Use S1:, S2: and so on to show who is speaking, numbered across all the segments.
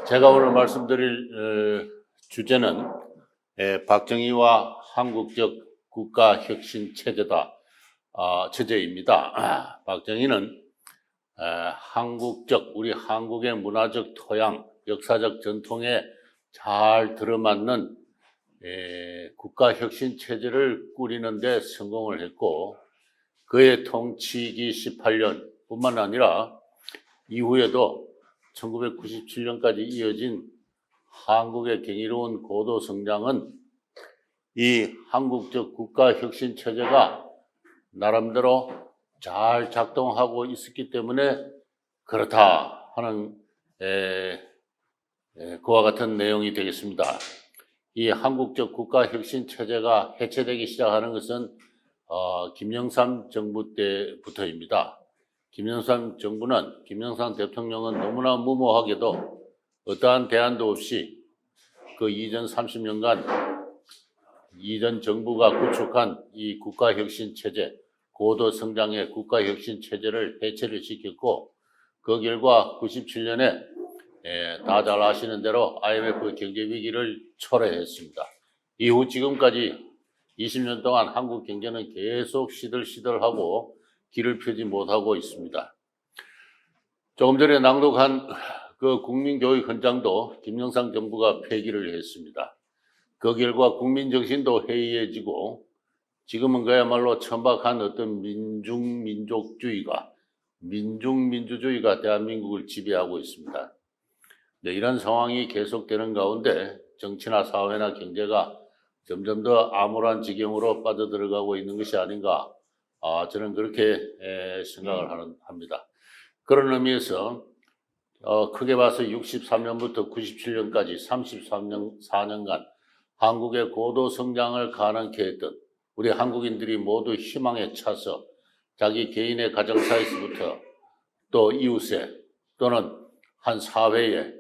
S1: 제가 오늘 말씀드릴 주제는 박정희와 한국적 국가혁신 체제입니다. 박정희는 한국적, 우리 한국의 문화적 토양, 역사적 전통에 잘 들어맞는 국가혁신 체제를 꾸리는 데 성공을 했고, 그의 통치기 18년 뿐만 아니라 이후에도 1997년까지 이어진 한국의 경이로운 고도 성장은 이 한국적 국가혁신 체제가 나름대로 잘 작동하고 있었기 때문에 그렇다 하는 그와 같은 내용이 되겠습니다. 이 한국적 국가혁신 체제가 해체되기 시작하는 것은 김영삼 정부 때부터입니다. 김영삼 대통령은 너무나 무모하게도 어떠한 대안도 없이 그 이전 30년간 이전 정부가 구축한 이 국가혁신 체제, 고도 성장의 국가혁신 체제를 해체를 시켰고, 그 결과 97년에 다 잘 아시는 대로 IMF 경제위기를 초래했습니다. 이후 지금까지 20년 동안 한국 경제는 계속 시들시들하고 길을 펴지 못하고 있습니다. 조금 전에 낭독한 그 국민교육 헌장도 김영삼 정부가 폐기를 했습니다. 그 결과 국민정신도 해이해지고 지금은 그야말로 천박한 어떤 민중민족주의가, 민중민주주의가 대한민국을 지배하고 있습니다. 네, 이런 상황이 계속되는 가운데 정치나 사회나 경제가 점점 더 암울한 지경으로 빠져들어가고 있는 것이 아닌가, 저는 그렇게 생각을 합니다. 그런 의미에서 크게 봐서 63년부터 97년까지 34년간 한국의 고도 성장을 가능케 했던 우리 한국인들이 모두 희망에 차서 자기 개인의 가정사에서부터 또 이웃에 또는 한 사회에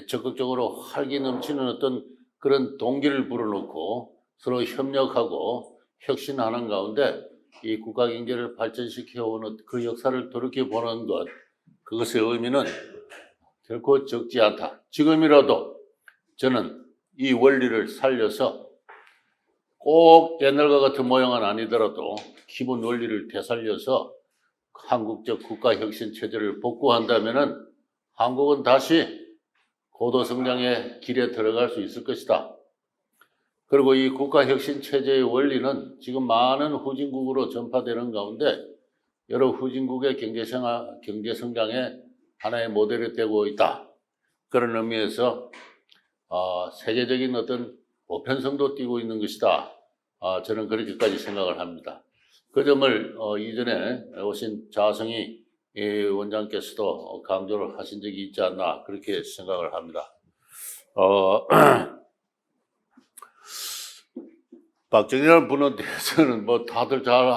S1: 적극적으로 활기 넘치는 어떤 그런 동기를 불어넣고 서로 협력하고 혁신하는 가운데 이 국가 경제를 발전시켜오는 그 역사를 돌이켜보는 것, 그것의 의미는 결코 적지 않다. 지금이라도 저는 이 원리를 살려서 꼭 옛날과 같은 모양은 아니더라도 기본 원리를 되살려서 한국적 국가혁신 체제를 복구한다면은 한국은 다시 고도 성장의 길에 들어갈 수 있을 것이다. 그리고 이 국가혁신 체제의 원리는 지금 많은 후진국으로 전파되는 가운데 여러 후진국의 경제 성장의 하나의 모델이 되고 있다. 그런 의미에서 세계적인 어떤 보편성도 띠고 있는 것이다. 저는 그렇게까지 생각을 합니다. 그 점을 이전에 오신 자성희 원장께서도 강조를 하신 적이 있지 않나 그렇게 생각을 합니다. 박정희라는 분에 대해서는 뭐 다들 잘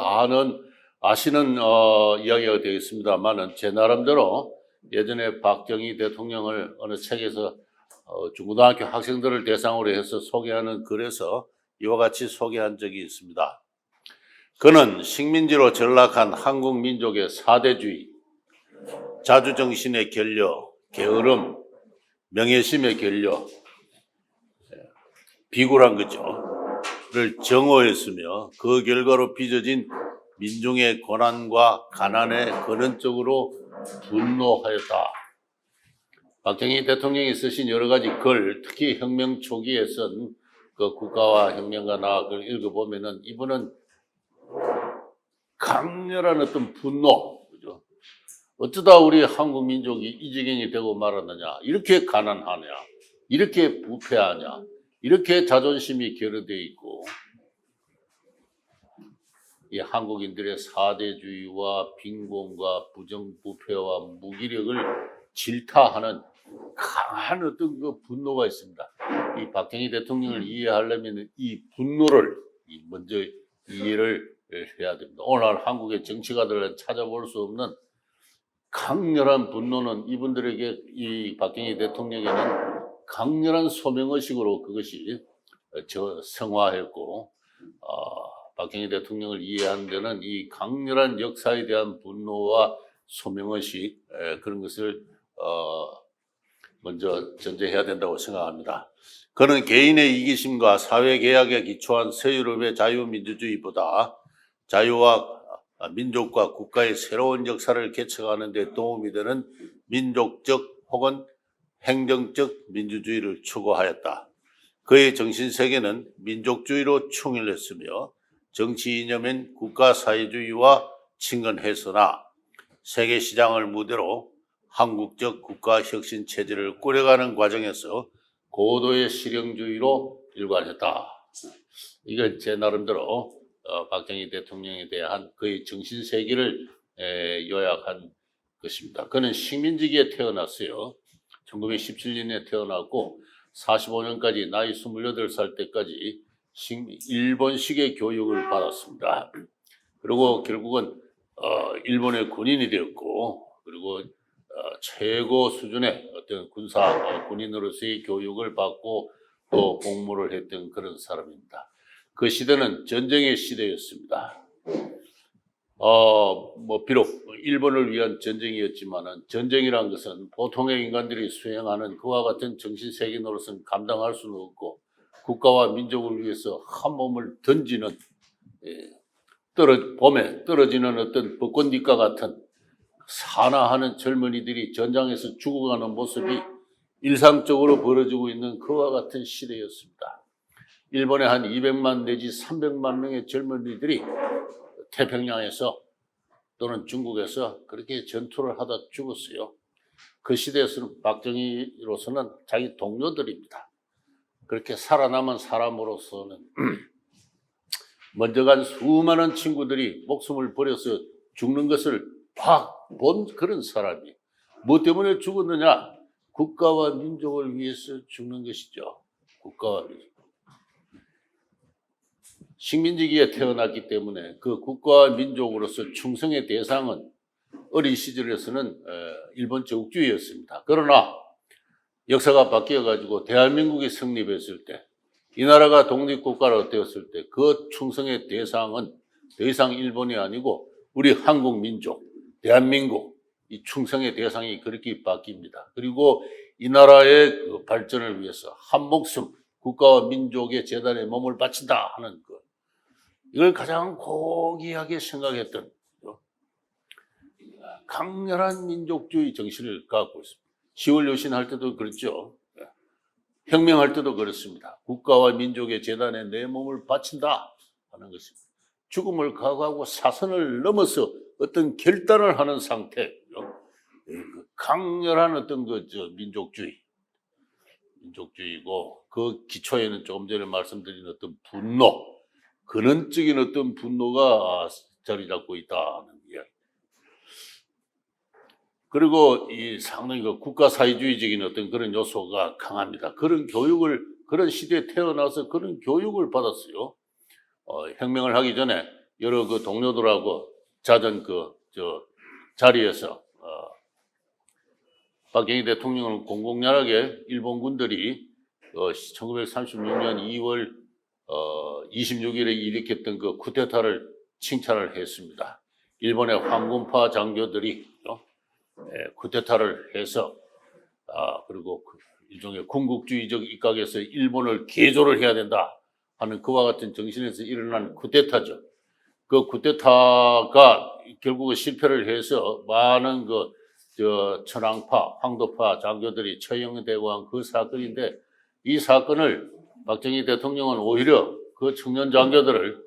S1: 아시는 이야기가 되겠습니다만은 제 나름대로 예전에 박정희 대통령을 어느 책에서 중고등학교 학생들을 대상으로 해서 소개하는 글에서 이와 같이 소개한 적이 있습니다. 그는 식민지로 전락한 한국 민족의 사대주의, 자주정신의 결여, 게으름, 명예심의 결여, 비굴한 거죠. 를 정오했으며 그 결과로 빚어진 민중의 고난과 가난에 근원적으로 분노하였다. 박정희 대통령이 쓰신 여러 가지 글, 특히 혁명 초기에 쓴 그 국가와 혁명가나 그걸 읽어보면은 이분은 강렬한 어떤 분노, 그죠? 어쩌다 우리 한국 민족이 이 지경이 되고 말았느냐, 이렇게 가난하냐, 이렇게 부패하냐, 이렇게 자존심이 결여되어 있고, 이 한국인들의 사대주의와 빈곤과 부정부패와 무기력을 질타하는 강한 어떤 그 분노가 있습니다. 이 박정희 대통령을 이해하려면 이 분노를 먼저 이해를 해야 됩니다. 오늘 한국의 정치가들은 찾아볼 수 없는 강렬한 분노는 이분들에게 이 박정희 대통령에는 강렬한 소명의식으로 그것이 성화했고, 박정희 대통령을 이해하는 데는 이 강렬한 역사에 대한 분노와 소명의식, 그런 것을 먼저 전제해야 된다고 생각합니다. 그는 개인의 이기심과 사회계약에 기초한 서유럽의 자유민주주의보다 자유와 민족과 국가의 새로운 역사를 개척하는 데 도움이 되는 민족적 혹은 행정적 민주주의를 추구하였다. 그의 정신세계는 민족주의로 충실했으며 정치 이념인 국가사회주의와 친근했으나 세계시장을 무대로 한국적 국가혁신 체제를 꾸려가는 과정에서 고도의 실용주의로 일관했다. 이건 제 나름대로 박정희 대통령에 대한 그의 정신세계를 요약한 것입니다. 그는 식민지기에 태어났어요. 1917년에 태어났고 45년까지 나이 28살 때까지 일본식의 교육을 받았습니다. 그리고 결국은 일본의 군인이 되었고, 그리고 최고 수준의 어떤 군인으로서의 교육을 받고 또 복무를 했던 그런 사람입니다. 그 시대는 전쟁의 시대였습니다. 비록 일본을 위한 전쟁이었지만은 전쟁이란 것은 보통의 인간들이 수행하는 그와 같은 정신세계 노릇은 감당할 수는 없고 국가와 민족을 위해서 한 몸을 던지는 봄에 떨어지는 어떤 벚꽃잎과 같은 산화하는 젊은이들이 전장에서 죽어가는 모습이 일상적으로 벌어지고 있는 그와 같은 시대였습니다. 일본에 한 200만 내지 300만 명의 젊은이들이 태평양에서 또는 중국에서 그렇게 전투를 하다 죽었어요. 그 시대에서는 박정희로서는 자기 동료들입니다. 그렇게 살아남은 사람으로서는 먼저 간 수많은 친구들이 목숨을 버려서 죽는 것을 본 그런 사람이 뭐 때문에 죽었느냐? 국가와 민족을 위해서 죽는 것이죠. 국가와 민족. 식민지기에 태어났기 때문에 그 국가와 민족으로서 충성의 대상은 어린 시절에서는 일본 제국주의였습니다. 그러나 역사가 바뀌어가지고 대한민국이 성립했을 때, 이 나라가 독립국가로 되었을 때 그 충성의 대상은 더 이상 일본이 아니고 우리 한국 민족, 대한민국, 이 충성의 대상이 그렇게 바뀝니다. 그리고 이 나라의 그 발전을 위해서 한 목숨 국가와 민족의 재단에 몸을 바친다 하는 것, 이걸 가장 고귀하게 생각했던 강렬한 민족주의 정신을 갖고 있습니다. 10월 여신 할 때도 그랬죠. 혁명할 때도 그렇습니다. 국가와 민족의 재단에 내 몸을 바친다 하는 것입니다. 죽음을 각오하고 사선을 넘어서 어떤 결단을 하는 상태, 강렬한 어떤 민족주의고 그 기초에는 조금 전에 말씀드린 어떤 분노, 근원적인 어떤 분노가 자리 잡고 있다는 이야기. 그리고 이 상당히 그 국가사회주의적인 어떤 그런 요소가 강합니다. 그런 시대에 태어나서 그런 교육을 받았어요. 혁명을 하기 전에 여러 그 동료들하고 잦은 자리에서 박정희 대통령은 공공연하게 일본 군들이 1936년 2월 26일에 일으켰던 그 쿠데타를 칭찬을 했습니다. 일본의 황군파 장교들이 쿠데타를 해서 그리고 일종의 군국주의적 입각에서 일본을 개조를 해야 된다 하는 그와 같은 정신에서 일어난 쿠데타죠. 그 쿠데타가 결국은 실패를 해서 많은 천황파, 황도파 장교들이 처형되고 한 그 사건인데, 이 사건을 박정희 대통령은 오히려 그 청년 장교들을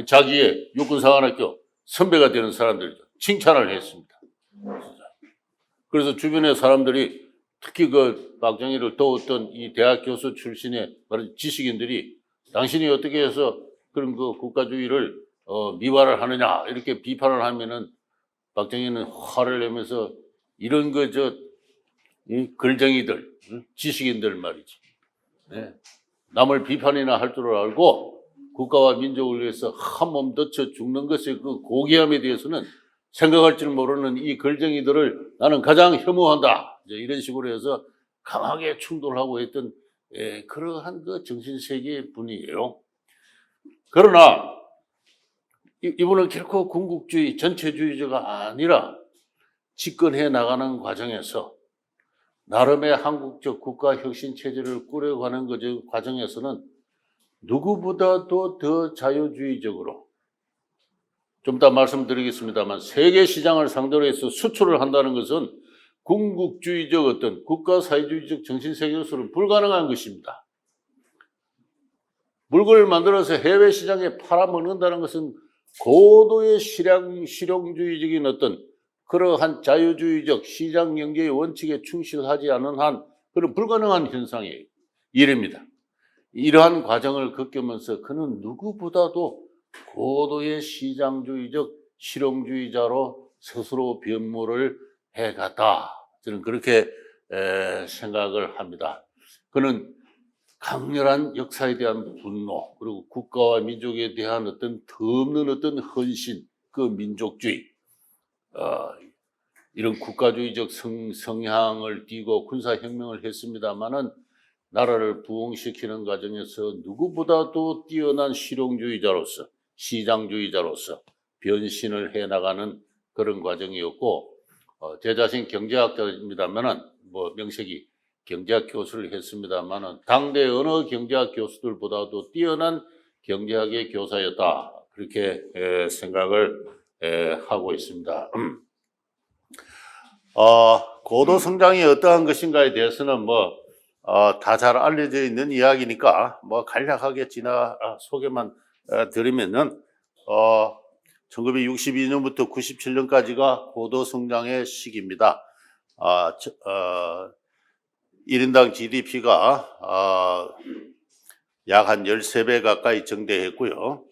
S1: 자기의 육군사관학교 선배가 되는 사람들이죠. 칭찬을 했습니다. 그래서 주변의 사람들이 특히 그 박정희를 도웠던 이 대학 교수 출신의 지식인들이 당신이 어떻게 해서 그런 그 국가주의를 미화를 하느냐 이렇게 비판을 하면은 박정희는 화를 내면서 이런 이 글쟁이들, 지식인들 말이지. 네. 남을 비판이나 할 줄 알고 국가와 민족을 위해서 한 몸 덧쳐 죽는 것의 그 고귀함에 대해서는 생각할 줄 모르는 이 글쟁이들을 나는 가장 혐오한다. 이런 식으로 해서 강하게 충돌하고 했던 그러한 그 정신세계의 분이에요. 그러나 이분은 결코 군국주의, 전체주의자가 아니라 집권해 나가는 과정에서 나름의 한국적 국가 혁신 체제를 꾸려가는 과정에서는 누구보다도 더 자유주의적으로, 좀 이따 말씀드리겠습니다만, 세계 시장을 상대로 해서 수출을 한다는 것은 군국주의적 어떤 국가사회주의적 정신세계로서는 불가능한 것입니다. 물건을 만들어서 해외 시장에 팔아먹는다는 것은 고도의 실용주의적인 어떤 그러한 자유주의적 시장 경제의 원칙에 충실하지 않은 한 그런 불가능한 현상이에요. 이랍니다. 이러한 과정을 겪으면서 그는 누구보다도 고도의 시장주의적 실용주의자로 스스로 변모를 해갔다. 저는 그렇게 생각을 합니다. 그는 강렬한 역사에 대한 분노, 그리고 국가와 민족에 대한 어떤 더없는 어떤 헌신, 그 민족주의, 이런 국가주의적 성향을 띠고 군사혁명을 했습니다마는 나라를 부흥시키는 과정에서 누구보다도 뛰어난 실용주의자로서, 시장주의자로서 변신을 해나가는 그런 과정이었고, 제 자신 경제학자입니다만은, 명색이 경제학 교수를 했습니다만은, 당대 어느 경제학 교수들보다도 뛰어난 경제학의 교사였다. 그렇게 생각을 하고 있습니다. 고도 성장이 어떠한 것인가에 대해서는 다 잘 알려져 있는 이야기니까 간략하게 소개만 드리면은 1962년부터 97년까지가 고도 성장의 시기입니다. 1인당 GDP가 약 한 13배 가까이 증대했고요.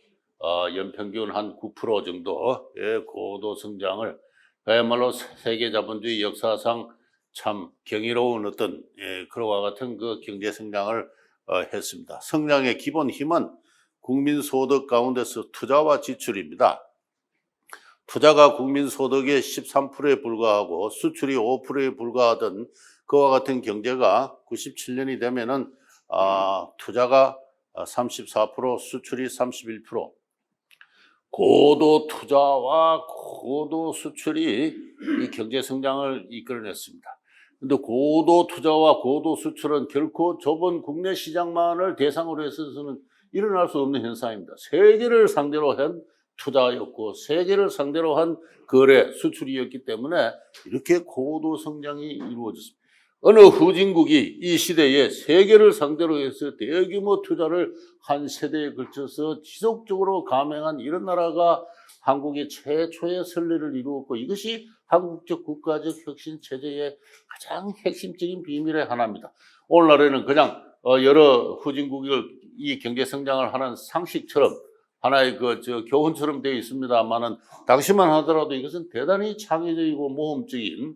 S1: 연평균 한 9% 정도의 고도 성장을, 그야말로 세계 자본주의 역사상 참 경이로운 어떤 그와 같은 그 경제 성장을 했습니다. 성장의 기본 힘은 국민 소득 가운데서 투자와 지출입니다. 투자가 국민 소득의 13%에 불과하고 수출이 5%에 불과하던 그와 같은 경제가 97년이 되면은 투자가 34%, 수출이 31%. 고도 투자와 고도 수출이 이 경제 성장을 이끌어냈습니다. 근데 고도 투자와 고도 수출은 결코 좁은 국내 시장만을 대상으로 해서는 일어날 수 없는 현상입니다. 세계를 상대로 한 투자였고 세계를 상대로 한 거래, 수출이었기 때문에 이렇게 고도 성장이 이루어졌습니다. 어느 후진국이 이 시대에 세계를 상대로 해서 대규모 투자를 한 세대에 걸쳐서 지속적으로 감행한 이런 나라가 한국의 최초의 선례를 이루었고, 이것이 한국적 국가적 혁신 체제의 가장 핵심적인 비밀의 하나입니다. 오늘날에는 그냥 여러 후진국이 이 경제 성장을 하는 상식처럼 하나의 교훈처럼 되어 있습니다만은, 당시만 하더라도 이것은 대단히 창의적이고 모험적인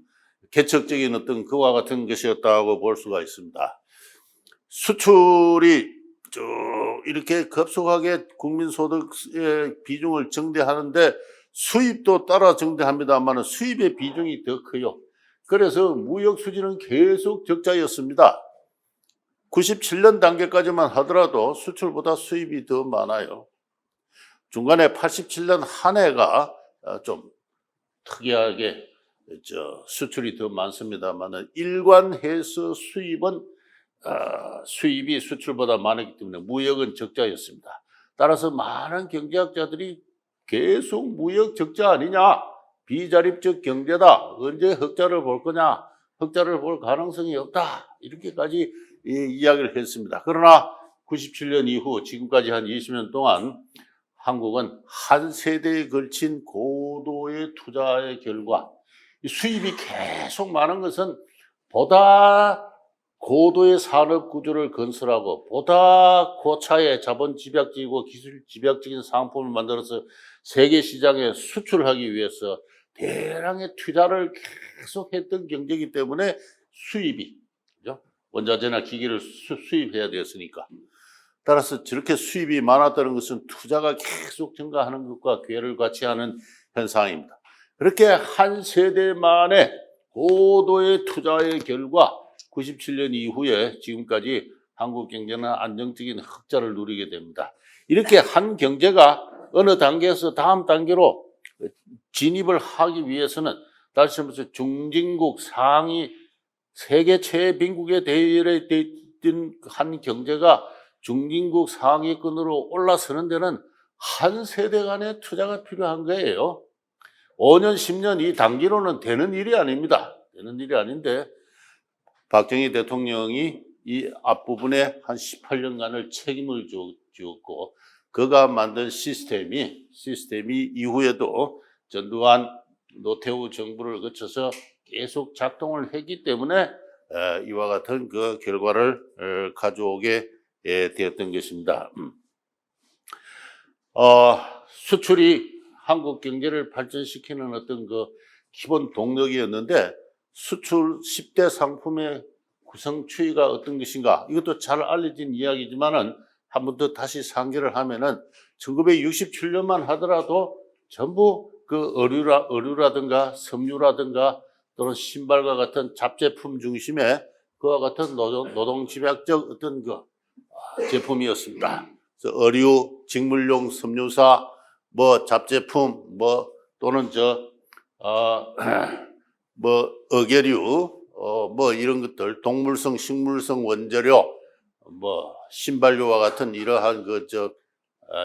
S1: 개척적인 어떤 그와 같은 것이었다고 볼 수가 있습니다. 수출이 이렇게 급속하게 국민 소득의 비중을 증대하는데 수입도 따라 증대합니다만 수입의 비중이 더 커요. 그래서 무역 수지는 계속 적자였습니다. 97년 단계까지만 하더라도 수출보다 수입이 더 많아요. 중간에 87년 한 해가 좀 특이하게 수출이 더 많습니다만 일관해서 수입이 수출보다 많았기 때문에 무역은 적자였습니다. 따라서 많은 경제학자들이 계속 무역 적자 아니냐, 비자립적 경제다, 언제 흑자를 볼 거냐, 흑자를 볼 가능성이 없다, 이렇게까지 이야기를 했습니다. 그러나 97년 이후 지금까지 한 20년 동안 한국은 한 세대에 걸친 고도의 투자의 결과 수입이 계속 많은 것은 보다 고도의 산업 구조를 건설하고 보다 고차의 자본 집약적이고 기술 집약적인 상품을 만들어서 세계 시장에 수출하기 위해서 대량의 투자를 계속 했던 경제이기 때문에 수입이, 그죠? 원자재나 기기를 수입해야 되었으니까. 따라서 저렇게 수입이 많았다는 것은 투자가 계속 증가하는 것과 궤를 같이 하는 현상입니다. 그렇게 한 세대 만에 고도의 투자의 결과 97년 이후에 지금까지 한국 경제는 안정적인 흑자를 누리게 됩니다. 이렇게 한 경제가 어느 단계에서 다음 단계로 진입을 하기 위해서는 다시 말해서 중진국 상위 세계 최빈국에 대열에 있던 한 경제가 중진국 상위권으로 올라서는 데는 한 세대간의 투자가 필요한 거예요. 5년, 10년 이 단기로는 되는 일이 아닙니다. 되는 일이 아닌데 박정희 대통령이 이 앞부분에 한 18년간을 책임을 지었고 그가 만든 시스템이 이후에도 전두환 노태우 정부를 거쳐서 계속 작동을 했기 때문에 이와 같은 그 결과를 가져오게 되었던 것입니다. 수출이 한국 경제를 발전시키는 어떤 그 기본 동력이었는데 수출 10대 상품의 구성 추이가 어떤 것인가 이것도 잘 알려진 이야기지만은 한 번 더 다시 상기를 하면은 1967년만 하더라도 전부 그 의류라든가 섬유라든가 또는 신발과 같은 잡제품 중심의 그와 같은 노동집약적 어떤 그 제품이었습니다. 그래서 의류, 직물용 섬유사, 뭐 잡제품, 뭐 또는 어계류, 뭐 이런 것들, 동물성, 식물성 원재료, 뭐 신발류와 같은 이러한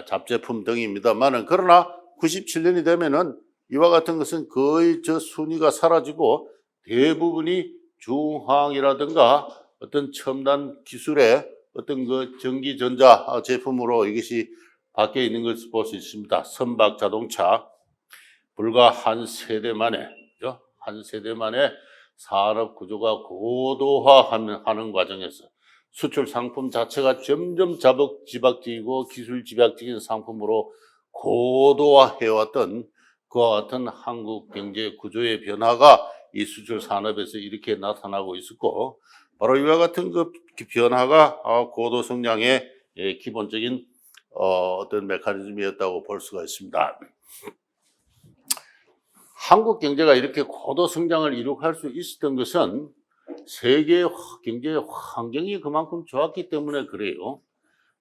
S1: 잡제품 등입니다만은 그러나 97년이 되면은 이와 같은 것은 거의 순위가 사라지고 대부분이 중화학이라든가 어떤 첨단 기술의 어떤 그 전기전자 제품으로 이것이 바뀌어 있는 것을 볼 수 있습니다. 선박 자동차 불과 한 세대 만에 산업 구조가 고도화하는 과정에서 수출 상품 자체가 점점 지박적이고 기술 집약적인 상품으로 고도화해왔던 그와 같은 한국 경제 구조의 변화가 이 수출 산업에서 이렇게 나타나고 있었고 바로 이와 같은 그 변화가 고도 성장의 기본적인 어떤 메커니즘이었다고 볼 수가 있습니다. 한국 경제가 이렇게 고도 성장을 이룩할 수 있었던 것은 세계 경제의 환경이 그만큼 좋았기 때문에 그래요.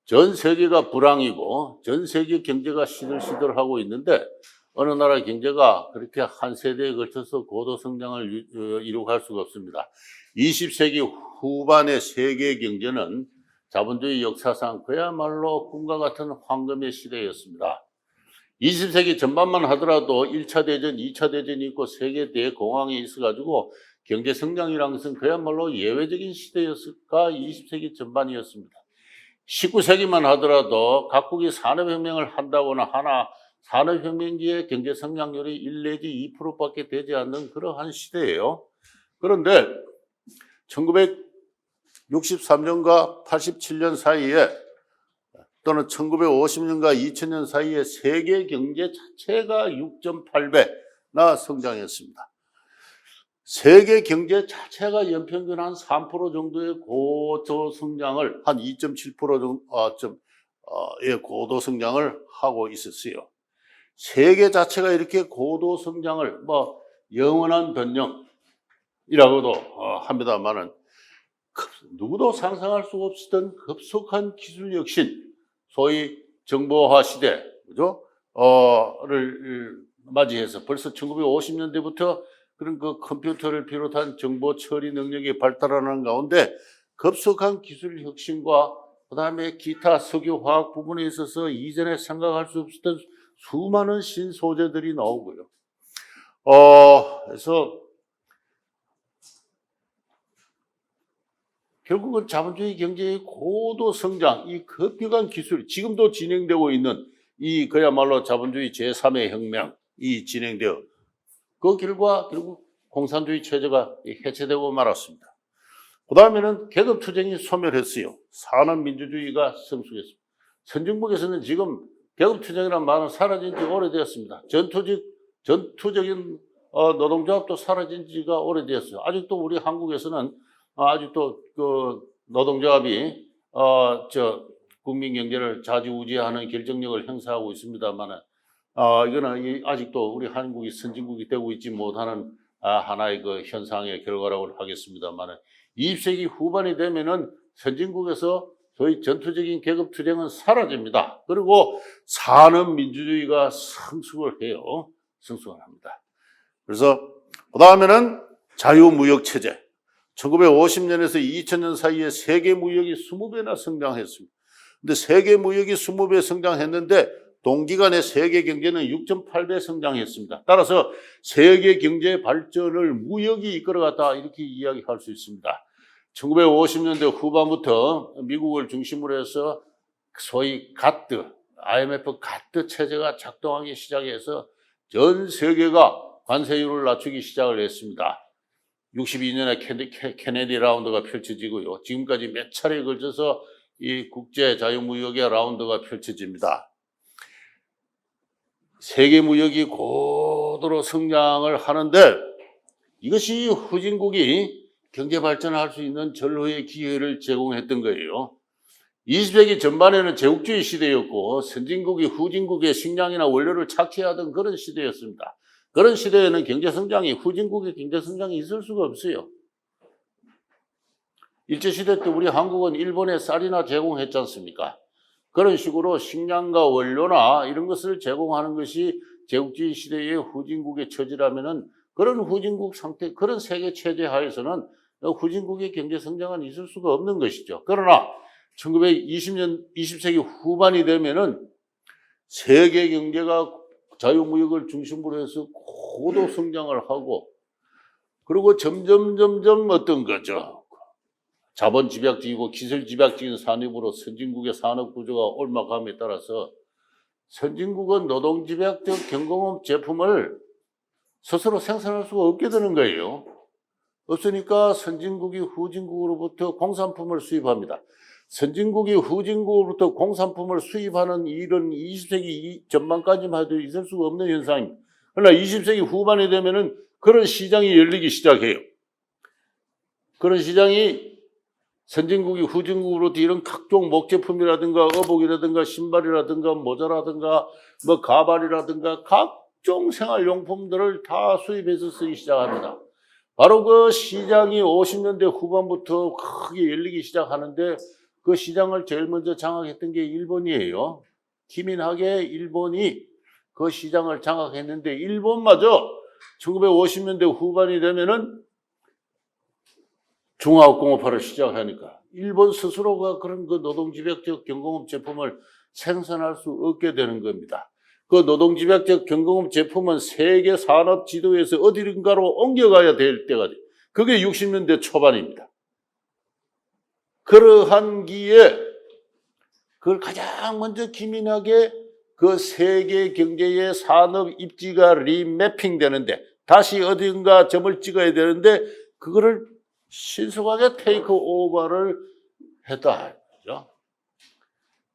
S1: 전 세계가 불황이고 전 세계 경제가 시들시들하고 있는데 어느 나라 경제가 그렇게 한 세대에 걸쳐서 고도 성장을 이룩할 수가 없습니다. 20세기 후반의 세계 경제는 자본주의 역사상 그야말로 꿈과 같은 황금의 시대였습니다. 20세기 전반만 하더라도 1차 대전, 2차 대전이 있고 세계 대공황이 있어가지고 경제 성장이라는 것은 그야말로 예외적인 시대였을까 20세기 전반이었습니다. 19세기만 하더라도 각국이 산업혁명을 한다거나 하나 산업혁명기의 경제 성장률이 1 내지 2%밖에 되지 않는 그러한 시대예요. 그런데 1963년과 87년 사이에 또는 1950년과 2000년 사이에 세계 경제 자체가 6.8배나 성장했습니다. 세계 경제 자체가 연평균 한 3% 정도의 고도 성장을 한 2.7% 정도의 고도 성장을 하고 있었어요. 세계 자체가 이렇게 고도 성장을 영원한 변형이라고도 합니다만은 누구도 상상할 수 없었던 급속한 기술 혁신, 소위 정보화 시대, 그죠? 를 맞이해서 벌써 1950년대부터 그런 그 컴퓨터를 비롯한 정보 처리 능력이 발달하는 가운데 급속한 기술 혁신과 그다음에 기타 석유 화학 부분에 있어서 이전에 생각할 수 없었던 수많은 신소재들이 나오고요. 그래서 결국은 자본주의 경제의 고도 성장, 이 급격한 기술, 지금도 진행되고 있는 이 그야말로 자본주의 제3의 혁명이 진행되어 그 결과 결국 공산주의 체제가 해체되고 말았습니다. 그 다음에는 계급투쟁이 소멸했어요. 산업민주주의가 성숙했습니다. 선진국에서는 지금 계급투쟁이라는 말은 사라진 지 오래되었습니다. 전투적인 노동조합도 사라진 지가 오래되었어요. 아직도 우리 한국에서는 아직도 그 노동조합이 국민 경제를 좌지우지하는 결정력을 행사하고 있습니다만은 이거는 아직도 우리 한국이 선진국이 되고 있지 못하는 하나의 그 현상의 결과라고 하겠습니다만은 20세기 후반이 되면은 선진국에서 소위 전투적인 계급 투쟁은 사라집니다. 그리고 산업 민주주의가 성숙을 해요. 성숙을 합니다. 그래서 그 다음에는 자유무역 체제. 1950년에서 2000년 사이에 세계 무역이 20배나 성장했습니다. 근데 세계 무역이 20배 성장했는데 동기간에 세계 경제는 6.8배 성장했습니다. 따라서 세계 경제 발전을 무역이 이끌어갔다 이렇게 이야기할 수 있습니다. 1950년대 후반부터 미국을 중심으로 해서 소위 가트, IMF 가트 체제가 작동하기 시작해서 전 세계가 관세율을 낮추기 시작을 했습니다. 62년에 케네디 라운드가 펼쳐지고요. 지금까지 몇 차례에 걸쳐서 이 국제 자유무역의 라운드가 펼쳐집니다. 세계 무역이 고도로 성장을 하는데 이것이 후진국이 경제 발전할 수 있는 전후의 기회를 제공했던 거예요. 20세기 전반에는 제국주의 시대였고 선진국이 후진국의 식량이나 원료를 착취하던 그런 시대였습니다. 그런 시대에는 경제성장이 후진국의 경제성장이 있을 수가 없어요. 일제시대 때 우리 한국은 일본에 쌀이나 제공했지 않습니까? 그런 식으로 식량과 원료나 이런 것을 제공하는 것이 제국주의 시대의 후진국의 처지라면은 그런 후진국 상태, 그런 세계 체제 하에서는 후진국의 경제 성장은 있을 수가 없는 것이죠. 그러나 20세기 후반이 되면은 세계 경제가 자유무역을 중심으로 해서 고도 성장을 하고 그리고 점점 어떤 거죠? 자본 집약적이고 기술 집약적인 산업으로 선진국의 산업 구조가 옮아감에 따라서 선진국은 노동 집약적 경공업 제품을 스스로 생산할 수가 없게 되는 거예요. 없으니까 선진국이 후진국으로부터 공산품을 수입합니다. 선진국이 후진국으로부터 공산품을 수입하는 일은 20세기 전반까지만 해도 있을 수가 없는 현상입니다. 그러나 20세기 후반이 되면은 그런 시장이 열리기 시작해요. 그런 시장이 선진국이 후진국으로부터 이런 각종 목제품이라든가 어복이라든가 신발이라든가 모자라든가 뭐 가발이라든가 각종 생활용품들을 다 수입해서 쓰기 시작합니다. 바로 그 시장이 50년대 후반부터 크게 열리기 시작하는데 그 시장을 제일 먼저 장악했던 게 일본이에요. 기민하게 일본이 그 시장을 장악했는데 일본마저 1950년대 후반이 되면은 중화업공업화를 시작하니까 일본 스스로가 그런 그 노동집약적 경공업 제품을 생산할 수 없게 되는 겁니다. 그 노동집약적 경공업 제품은 세계 산업 지도에서 어디인가로 옮겨가야 될 때가 돼. 그게 60년대 초반입니다. 그러한 기에 그걸 가장 먼저 기민하게 그 세계 경제의 산업 입지가 리매핑 되는데 다시 어딘가 점을 찍어야 되는데 그거를 신속하게 테이크 오버를 했다. 그죠?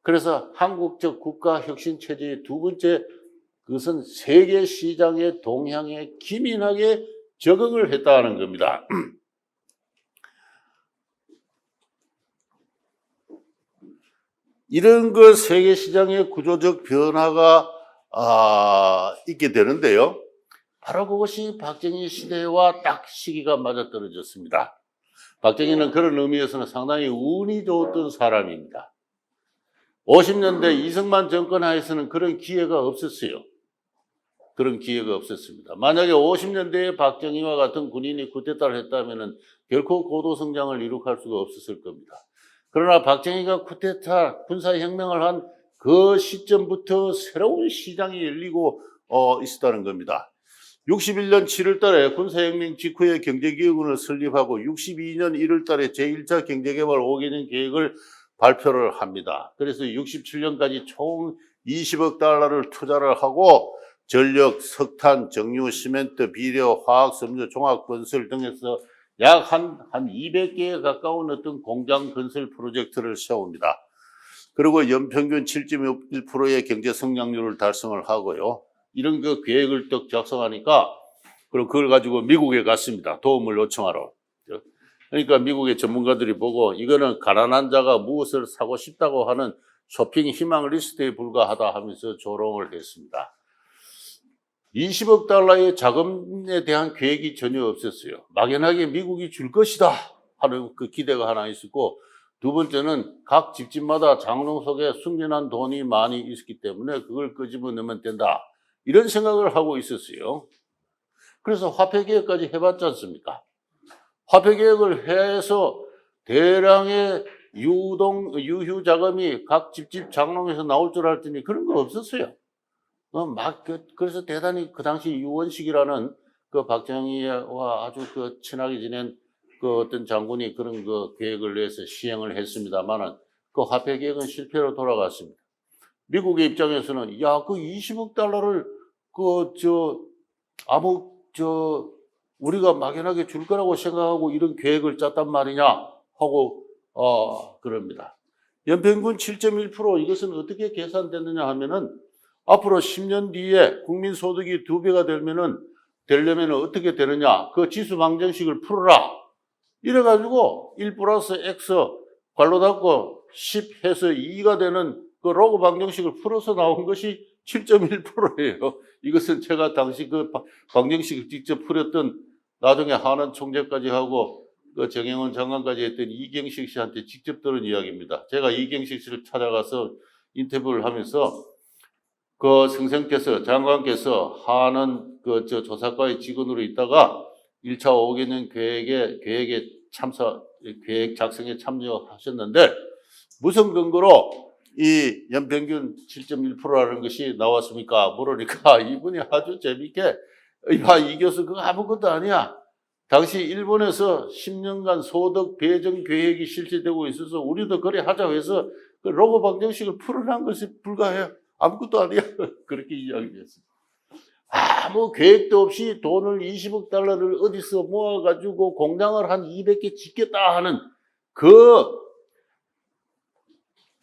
S1: 그래서 한국적 국가 혁신 체제의 두 번째 그것은 세계 시장의 동향에 기민하게 적응을 했다는 겁니다. 이런 그 세계 시장의 구조적 변화가 있게 되는데요. 바로 그것이 박정희 시대와 딱 시기가 맞아떨어졌습니다. 박정희는 그런 의미에서는 상당히 운이 좋았던 사람입니다. 50년대 이승만 정권 하에서는 그런 기회가 없었어요. 그런 기회가 없었습니다. 만약에 50년대에 박정희와 같은 군인이 쿠데타를 했다면 결코 고도 성장을 이룩할 수가 없었을 겁니다. 그러나 박정희가 쿠데타 군사혁명을 한 그 시점부터 새로운 시장이 열리고 있었다는 겁니다. 61년 7월 달에 군사혁명 직후에 경제기획원을 설립하고 62년 1월 달에 제1차 경제개발 5개년 계획을 발표를 합니다. 그래서 67년까지 총 20억 달러를 투자를 하고 전력, 석탄, 정유, 시멘트, 비료, 화학, 섬유, 종합건설 등에서 약 한 200개에 가까운 어떤 공장 건설 프로젝트를 세웁니다. 그리고 연평균 7.1%의 경제 성장률을 달성을 하고요. 이런 그 계획을 딱 작성하니까 그럼 그걸 가지고 미국에 갔습니다. 도움을 요청하러. 그러니까 미국의 전문가들이 보고 이거는 가난한 자가 무엇을 사고 싶다고 하는 쇼핑 희망 리스트에 불과하다 하면서 조롱을 했습니다. 20억 달러의 자금에 대한 계획이 전혀 없었어요. 막연하게 미국이 줄 것이다 하는 그 기대가 하나 있었고 두 번째는 각 집집마다 장롱 속에 숨겨난 돈이 많이 있었기 때문에 그걸 끄집어 넣으면 된다. 이런 생각을 하고 있었어요. 그래서 화폐 개혁까지 해봤지 않습니까? 화폐 개혁을 해서 대량의 유휴 자금이 각 집집 장롱에서 나올 줄 알았더니 그런 거 없었어요. 그래서 대단히 그 당시 유원식이라는 그 박정희와 아주 그 친하게 지낸 그 어떤 장군이 그런 그 계획을 내서 시행을 했습니다만은 그 화폐 계획은 실패로 돌아갔습니다. 미국의 입장에서는 야, 그 20억 달러를 우리가 막연하게 줄 거라고 생각하고 이런 계획을 짰단 말이냐 하고 그럽니다. 연평균 7.1% 이것은 어떻게 계산됐느냐 하면은 앞으로 10년 뒤에 국민 소득이 2배가 되려면 어떻게 되느냐? 그 지수 방정식을 풀어라. 이래가지고 1 플러스 X 괄호 닫고 10 해서 2가 되는 그 로그 방정식을 풀어서 나온 것이 7.1%예요. 이것은 제가 당시 그 방정식을 직접 풀었던 나중에 한원 총재까지 하고 그 정영원 장관까지 했던 이경식 씨한테 직접 들은 이야기입니다. 제가 이경식 씨를 찾아가서 인터뷰를 하면서 그 선생께서 장관께서 한원 조사과의 직원으로 있다가 1차 5개년 계획 작성에 참여하셨는데 무슨 근거로 이 연평균 7.1%라는 것이 나왔습니까? 물으니까 이분이 아주 재밌게 야, 이 교수 그거 아무것도 아니야. 당시 일본에서 10년간 소득 배정 계획이 실시되고 있어서 우리도 그래 하자고 해서 그 로고 방정식을 풀어낸 것이 불과해요. 아무것도 아니야. 그렇게 이야기했어요. 아무 계획도 없이 돈을 20억 달러를 어디서 모아가지고 공장을 한 200개 짓겠다 하는 그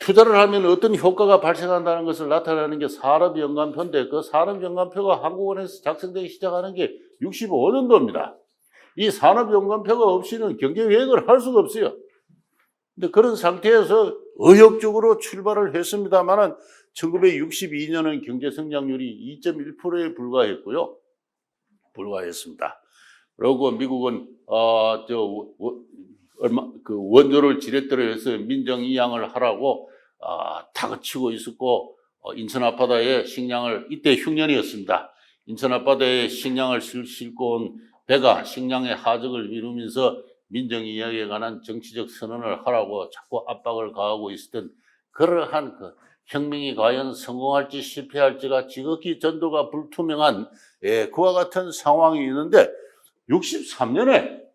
S1: 투자를 하면 어떤 효과가 발생한다는 것을 나타내는 게 산업연관표인데 그 산업연관표가 한국은행에서 작성되기 시작하는 게 65년도입니다. 이 산업연관표가 없이는 경제계획을 할 수가 없어요. 근데 그런 상태에서 의욕적으로 출발을 했습니다만은 1962년은 경제성장률이 2.1%에 불과했습니다. 그리고 미국은 원조를 지렛대로 해서 민정이양을 하라고 다그치고 있었고 인천 앞바다에 식량을 이때 흉년이었습니다. 인천 앞바다에 식량을 싣고 온 배가 식량의 하적을 미루면서 민정이양에 관한 정치적 선언을 하라고 자꾸 압박을 가하고 있었던 그러한 그 혁명이 과연 성공할지 실패할지가 지극히 전도가 불투명한 그와 같은 상황이 있는데 63년에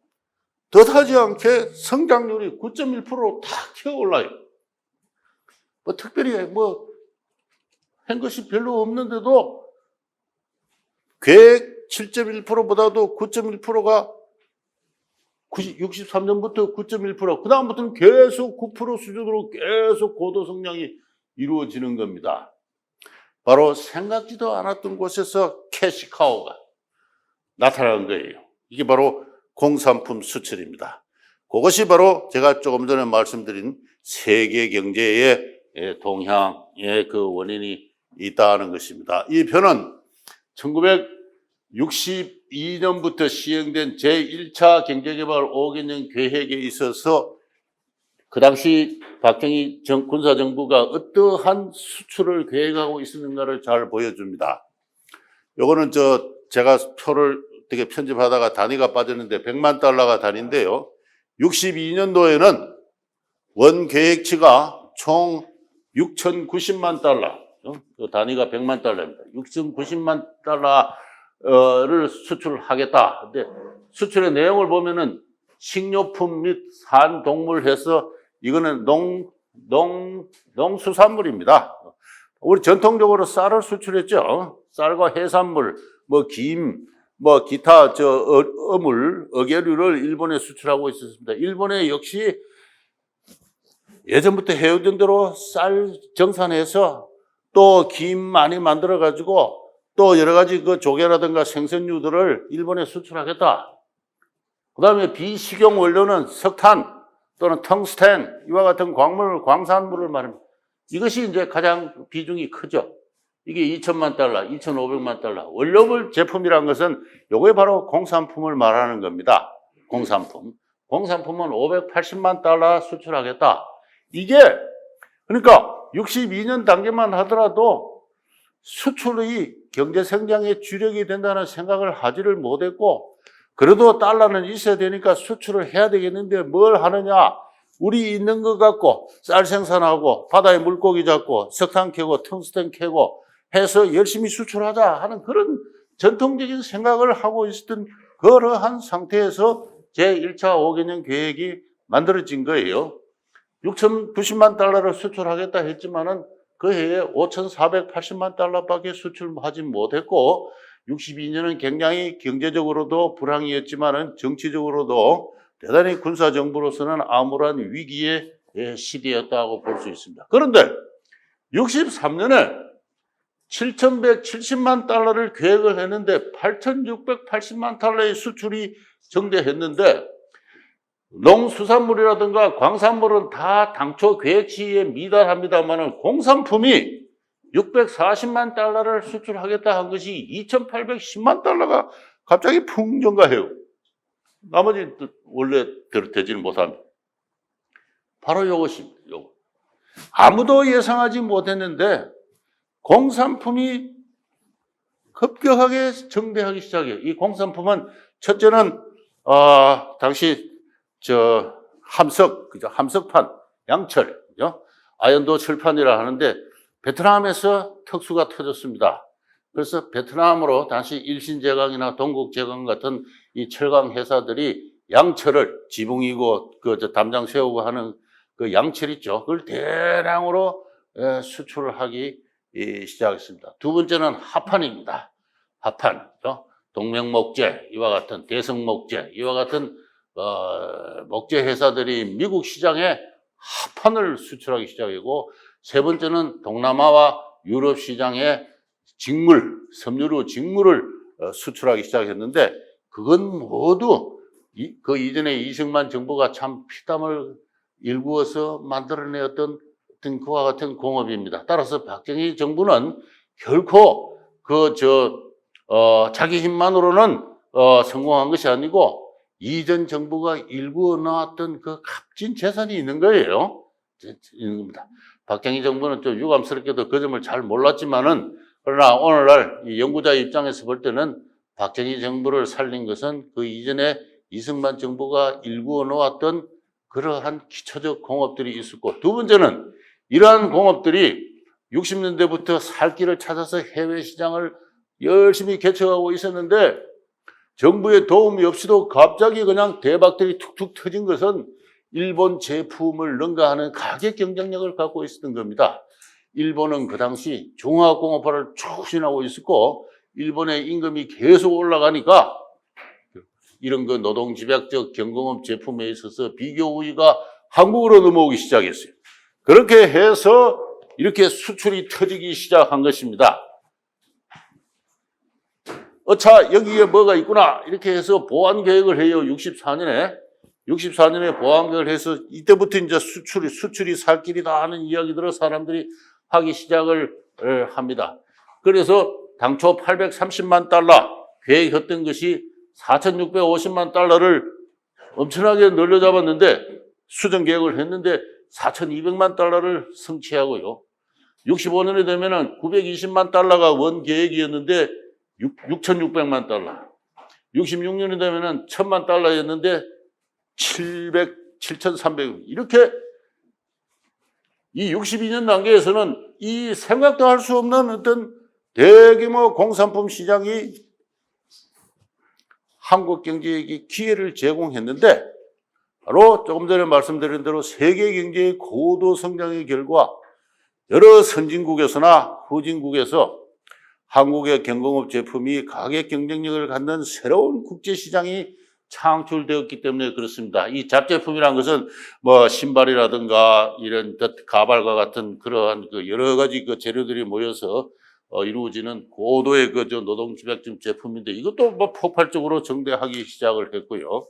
S1: 뜻하지 않게 성장률이 9.1%로 탁 튀어 올라요. 특별히 한 것이 별로 없는데도 계획 7.1%보다도 9.1%가 63년부터 9.1%, 그 다음부터는 계속 9% 수준으로 계속 고도 성장이 이루어지는 겁니다. 바로 생각지도 않았던 곳에서 캐시카우가 나타난 거예요. 이게 바로 공산품 수출입니다. 그것이 바로 제가 조금 전에 말씀드린 세계 경제의 동향의 그 원인이 있다는 것입니다. 이 표는 1962년부터 시행된 제1차 경제개발 5개년 계획에 있어서 그 당시 박정희 군사정부가 어떠한 수출을 계획하고 있었는가를 잘 보여줍니다. 요거는 제가 표를 어떻게 편집하다가 단위가 빠졌는데 100만 달러가 단위인데요. 62년도에는 원 계획치가 총 6,090만 달러. 그 단위가 100만 달러입니다. 6,090만 달러를 수출하겠다. 근데 수출의 내용을 보면은 식료품 및 산동물 해서 이거는 농수산물입니다. 우리 전통적으로 쌀을 수출했죠. 쌀과 해산물, 김, 기타 어물, 어계류를 일본에 수출하고 있었습니다. 일본에 역시 예전부터 해오던 대로 쌀 정산해서 또 김 많이 만들어 가지고 또 여러 가지 그 조개라든가 생선류들을 일본에 수출하겠다. 그 다음에 비식용 원료는 석탄 또는 텅스텐 이와 같은 광산물을 말합니다. 이것이 이제 가장 비중이 크죠. 이게 2천만 달러, 2,500만 달러. 원료물 제품이라는 것은 요게 바로 공산품을 말하는 겁니다. 공산품. 공산품은 580만 달러 수출하겠다. 이게 그러니까 62년 단계만 하더라도 수출이 경제 성장의 주력이 된다는 생각을 하지를 못했고 그래도 달러는 있어야 되니까 수출을 해야 되겠는데 뭘 하느냐? 우리 있는 것 갖고 쌀 생산하고 바다에 물고기 잡고 석탄 캐고 텅스텐 캐고 해서 열심히 수출하자 하는 그런 전통적인 생각을 하고 있었던 그러한 상태에서 제1차 5개년 계획이 만들어진 거예요. 6,090만 달러를 수출하겠다 했지만은 그 해에 5,480만 달러밖에 수출하지 못했고 62년은 굉장히 경제적으로도 불황이었지만은 정치적으로도 대단히 군사정부로서는 암울한 위기의 시대였다고 볼 수 있습니다. 그런데 63년에 7,170만 달러를 계획을 했는데 8,680만 달러의 수출이 정대했는데 농수산물이라든가 광산물은 다 당초 계획치에 미달합니다만 공산품이 640만 달러를 수출하겠다 한 것이 2,810만 달러가 갑자기 풍 증가해요. 나머지 원래대로 되지는 못합니다. 바로 이것입니다. 요거. 아무도 예상하지 못했는데 공산품이 급격하게 증대하기 시작해요. 이 공산품은 첫째는 당시 함석판, 양철, 그죠? 아연도 철판이라 하는데 베트남에서 특수가 터졌습니다. 그래서 베트남으로 당시 일신제강이나 동국제강 같은 이 철강 회사들이 양철을 지붕이고 담장 세우고 하는 그 양철 있죠. 그걸 대량으로 수출을 하기 시작했습니다. 두 번째는 합판입니다. 합판, 동명목재 이와 같은 대성목재 이와 같은 목재 회사들이 미국 시장에 합판을 수출하기 시작했고 세 번째는 동남아와 유럽 시장에 직물, 섬유로 직물을 수출하기 시작했는데 그건 모두 그 이전에 이승만 정부가 참 피땀을 일구어서 만들어내었던 그와 같은 공업입니다. 따라서 박정희 정부는 결코 자기 힘만으로는 성공한 것이 아니고 이전 정부가 일구어 나왔던 그 값진 재산이 있는 거예요. 있는 겁니다. 박정희 정부는 좀 유감스럽게도 그 점을 잘 몰랐지만은 그러나 오늘날 이 연구자 입장에서 볼 때는 박정희 정부를 살린 것은 그 이전에 이승만 정부가 일구어 놓았던 그러한 기초적 공업들이 있었고 두 번째는 이러한 공업들이 60년대부터 살 길을 찾아서 해외 시장을 열심히 개척하고 있었는데 정부의 도움이 없이도 갑자기 그냥 대박들이 툭툭 터진 것은 일본 제품을 능가하는 가격 경쟁력을 갖고 있었던 겁니다. 일본은 그 당시 종합공업화를 추진하고 있었고 일본의 임금이 계속 올라가니까 이런 그 노동집약적 경공업 제품에 있어서 비교 우위가 한국으로 넘어오기 시작했어요. 그렇게 해서 이렇게 수출이 터지기 시작한 것입니다. 여기에 뭐가 있구나 이렇게 해서 보완 계획을 해요. 64년에 보완 계획을 해서 이때부터 이제 수출이 살 길이다 하는 이야기들을 사람들이 하기 시작을 합니다. 그래서 당초 830만 달러 계획했던 것이 4,650만 달러를 엄청나게 늘려잡았는데 수정 계획을 했는데 4,200만 달러를 성취하고요. 65년에 되면은 920만 달러가 원 계획이었는데 6,600만 달러. 66년에 되면은 1,000만 달러였는데 7,300. 이렇게 이 62년 단계에서는 이 생각도 할 수 없는 어떤 대규모 공산품 시장이 한국 경제에게 기회를 제공했는데 바로 조금 전에 말씀드린 대로 세계 경제의 고도 성장의 결과 여러 선진국에서나 후진국에서 한국의 경공업 제품이 가격 경쟁력을 갖는 새로운 국제시장이 창출되었기 때문에 그렇습니다. 이 잡제품이라는 것은 뭐 신발이라든가 이런 가발과 같은 그러한 그 여러 가지 그 재료들이 모여서 이루어지는 고도의 그 노동집약적 제품인데 이것도 뭐 폭발적으로 증대하기 시작을 했고요.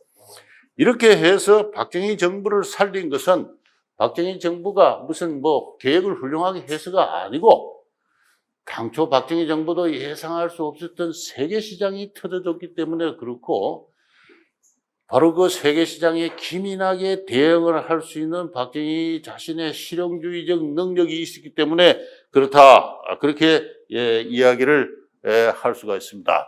S1: 이렇게 해서 박정희 정부를 살린 것은 박정희 정부가 무슨 뭐 계획을 훌륭하게 해서가 아니고 당초 박정희 정부도 예상할 수 없었던 세계 시장이 터져졌기 때문에 그렇고 바로 그 세계 시장에 기민하게 대응을 할 수 있는 박정희 자신의 실용주의적 능력이 있었기 때문에 그렇다. 그렇게 이야기를 할 수가 있습니다.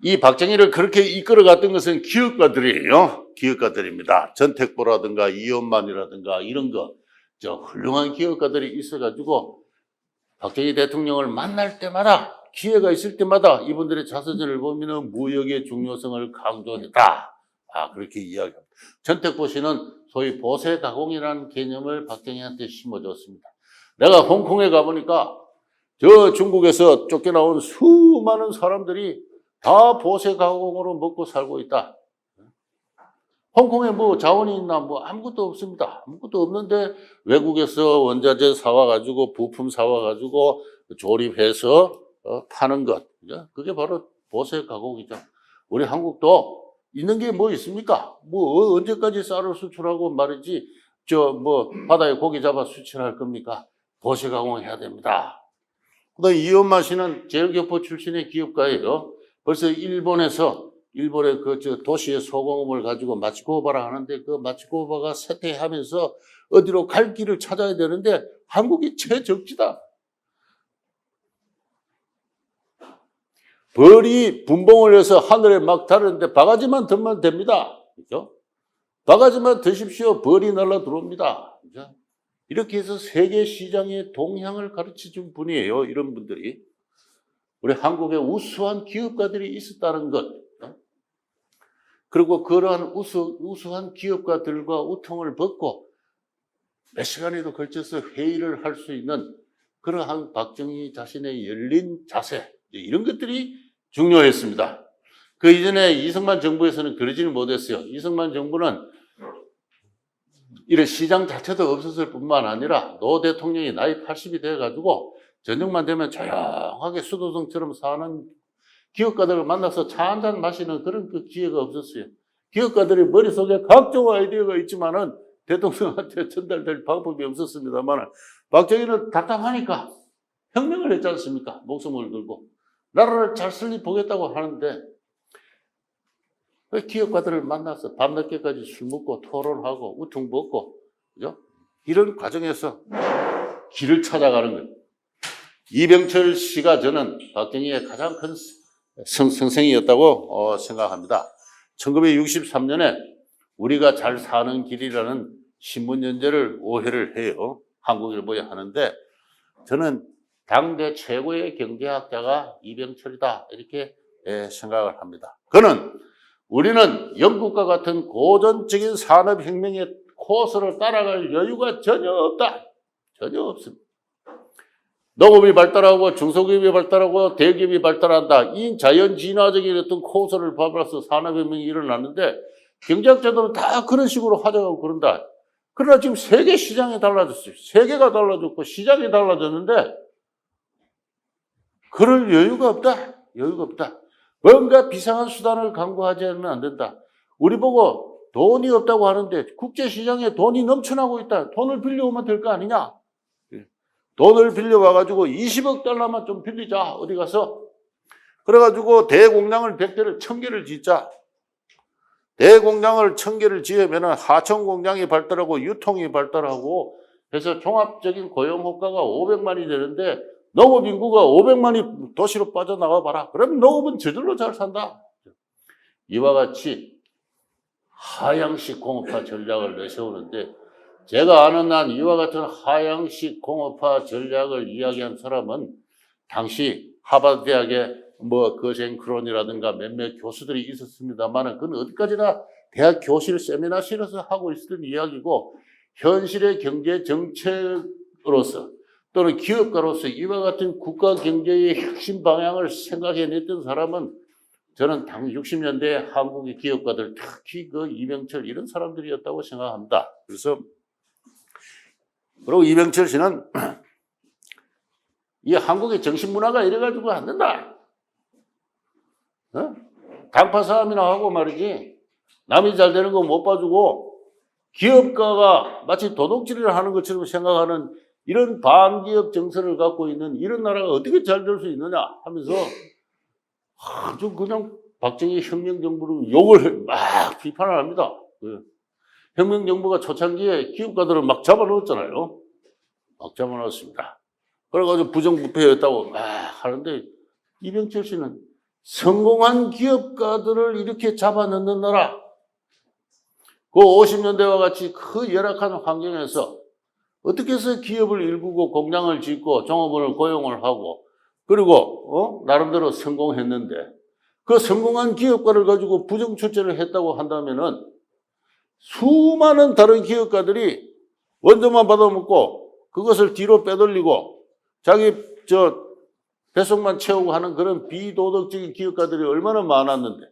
S1: 이 박정희를 그렇게 이끌어갔던 것은 기업가들이에요. 기업가들입니다. 전택보라든가 이원만이라든가 이런 훌륭한 기업가들이 있어가지고 박정희 대통령을 만날 때마다 기회가 있을 때마다 이분들의 자서전을 보면은 무역의 중요성을 강조했다. 그렇게 이야기합니다. 전택보 씨는 소위 보세 가공이라는 개념을 박정희한테 심어줬습니다. 내가 홍콩에 가보니까 저 중국에서 쫓겨나온 수많은 사람들이 다 보세 가공으로 먹고 살고 있다. 홍콩에 뭐 자원이 있나? 뭐 아무것도 없습니다. 아무것도 없는데 외국에서 원자재 사와가지고 부품 사와가지고 조립해서 파는 것. 그게 바로 보세 가공이죠. 우리 한국도 있는 게 뭐 있습니까? 뭐 언제까지 쌀을 수출하고 말이지 바다에 고기 잡아 수출할 겁니까? 보세 가공해야 됩니다. 그다음에 이원만 씨는 제일교포 출신의 기업가예요. 벌써 일본의 도시의 소공업을 가지고 마치코바라 하는데 그 마치코바가 쇠퇴하면서 어디로 갈 길을 찾아야 되는데 한국이 최적지다. 벌이 분봉을 해서 하늘에 막 다르는데 바가지만 들면 됩니다. 그죠? 바가지만 드십시오. 벌이 날라 들어옵니다. 그죠? 이렇게 해서 세계 시장의 동향을 가르쳐 준 분이에요. 이런 분들이. 우리 한국에 우수한 기업가들이 있었다는 것. 그리고 그러한 우수한 기업가들과 우통을 벗고 몇 시간에도 걸쳐서 회의를 할 수 있는 그러한 박정희 자신의 열린 자세, 이런 것들이 중요했습니다. 그 이전에 이승만 정부에서는 그러지는 못했어요. 이승만 정부는 이런 시장 자체도 없었을 뿐만 아니라 노 대통령이 나이 80이 돼가지고 저녁만 되면 조용하게 수도성처럼 사는 기업가들을 만나서 차 한잔 마시는 그런 그 기회가 없었어요. 기업가들이 머릿속에 각종 아이디어가 있지만은 대통령한테 전달될 방법이 없었습니다만 박정희는 답답하니까 혁명을 했지 않습니까? 목숨을 걸고. 나라를 잘 설립보겠다고 하는데 기업가들을 만나서 밤늦게까지 술 먹고 토론하고 우퉁 먹고, 그죠? 이런 과정에서 길을 찾아가는 거예요. 이병철 씨가 저는 박정희의 가장 큰 선생이었다고 생각합니다. 1963년에 우리가 잘 사는 길이라는 신문 연재를 오해를 해요. 한국일보에 하는데 저는 당대 최고의 경제학자가 이병철이다 이렇게 생각을 합니다. 그는 우리는 영국과 같은 고전적인 산업혁명의 코스를 따라갈 여유가 전혀 없다. 전혀 없습니다. 농업이 발달하고 중소기업이 발달하고 대기업이 발달한다. 이 자연진화적인 어떤 코스를 밟아서 산업혁명이 일어났는데 경제학자들은 다 그런 식으로 하자고 그런다. 그러나 지금 세계 시장이 달라졌어요. 세계가 달라졌고 시장이 달라졌는데 그럴 여유가 없다. 여유가 없다. 뭔가 비상한 수단을 강구하지 않으면 안 된다. 우리 보고 돈이 없다고 하는데 국제시장에 돈이 넘쳐나고 있다. 돈을 빌려오면 될 거 아니냐. 돈을 빌려와가지고 20억 달러만 좀 빌리자. 어디 가서. 그래가지고 대공장을 100개를 1000개를 짓자. 대공장을 1000개를 지으면 하청공장이 발달하고 유통이 발달하고 해서 종합적인 고용 효과가 500만이 되는데 농업 인구가 500만이 도시로 빠져나가 봐라. 그러면 농업은 저절로 잘 산다. 이와 같이 하향식 공업화 전략을 내세우는데 제가 아는 한 이와 같은 하향식 공업화 전략을 이야기한 사람은 당시 하버드 대학의 거센크론이라든가 몇몇 교수들이 있었습니다만 그건 어디까지나 대학 교실 세미나실에서 하고 있었던 이야기고 현실의 경제 정책으로서 또는 기업가로서 이와 같은 국가 경제의 혁신 방향을 생각해냈던 사람은 저는 당 60년대 한국의 기업가들 특히 그 이병철 이런 사람들이었다고 생각합니다. 그리고 이병철 씨는 이 한국의 정신문화가 이래가지고 안 된다. 당파 싸움이나 하고 말이지 남이 잘 되는 거 못 봐주고 기업가가 마치 도둑질을 하는 것처럼 생각하는 이런 반기업 정서를 갖고 있는 이런 나라가 어떻게 잘 될 수 있느냐 하면서 아주 그냥 박정희 혁명정부를 욕을 막 비판을 합니다. 혁명정부가 초창기에 기업가들을 막 잡아넣었잖아요. 막 잡아넣었습니다. 그래가지고 부정부패였다고 막 하는데 이병철 씨는 성공한 기업가들을 이렇게 잡아넣는 나라. 그 50년대와 같이 그 열악한 환경에서 어떻게 해서 기업을 일구고 공장을 짓고 종업원을 고용을 하고 그리고 나름대로 성공했는데 그 성공한 기업가를 가지고 부정출제를 했다고 한다면은 수많은 다른 기업가들이 원조만 받아먹고 그것을 뒤로 빼돌리고 자기 배송만 채우고 하는 그런 비도덕적인 기업가들이 얼마나 많았는데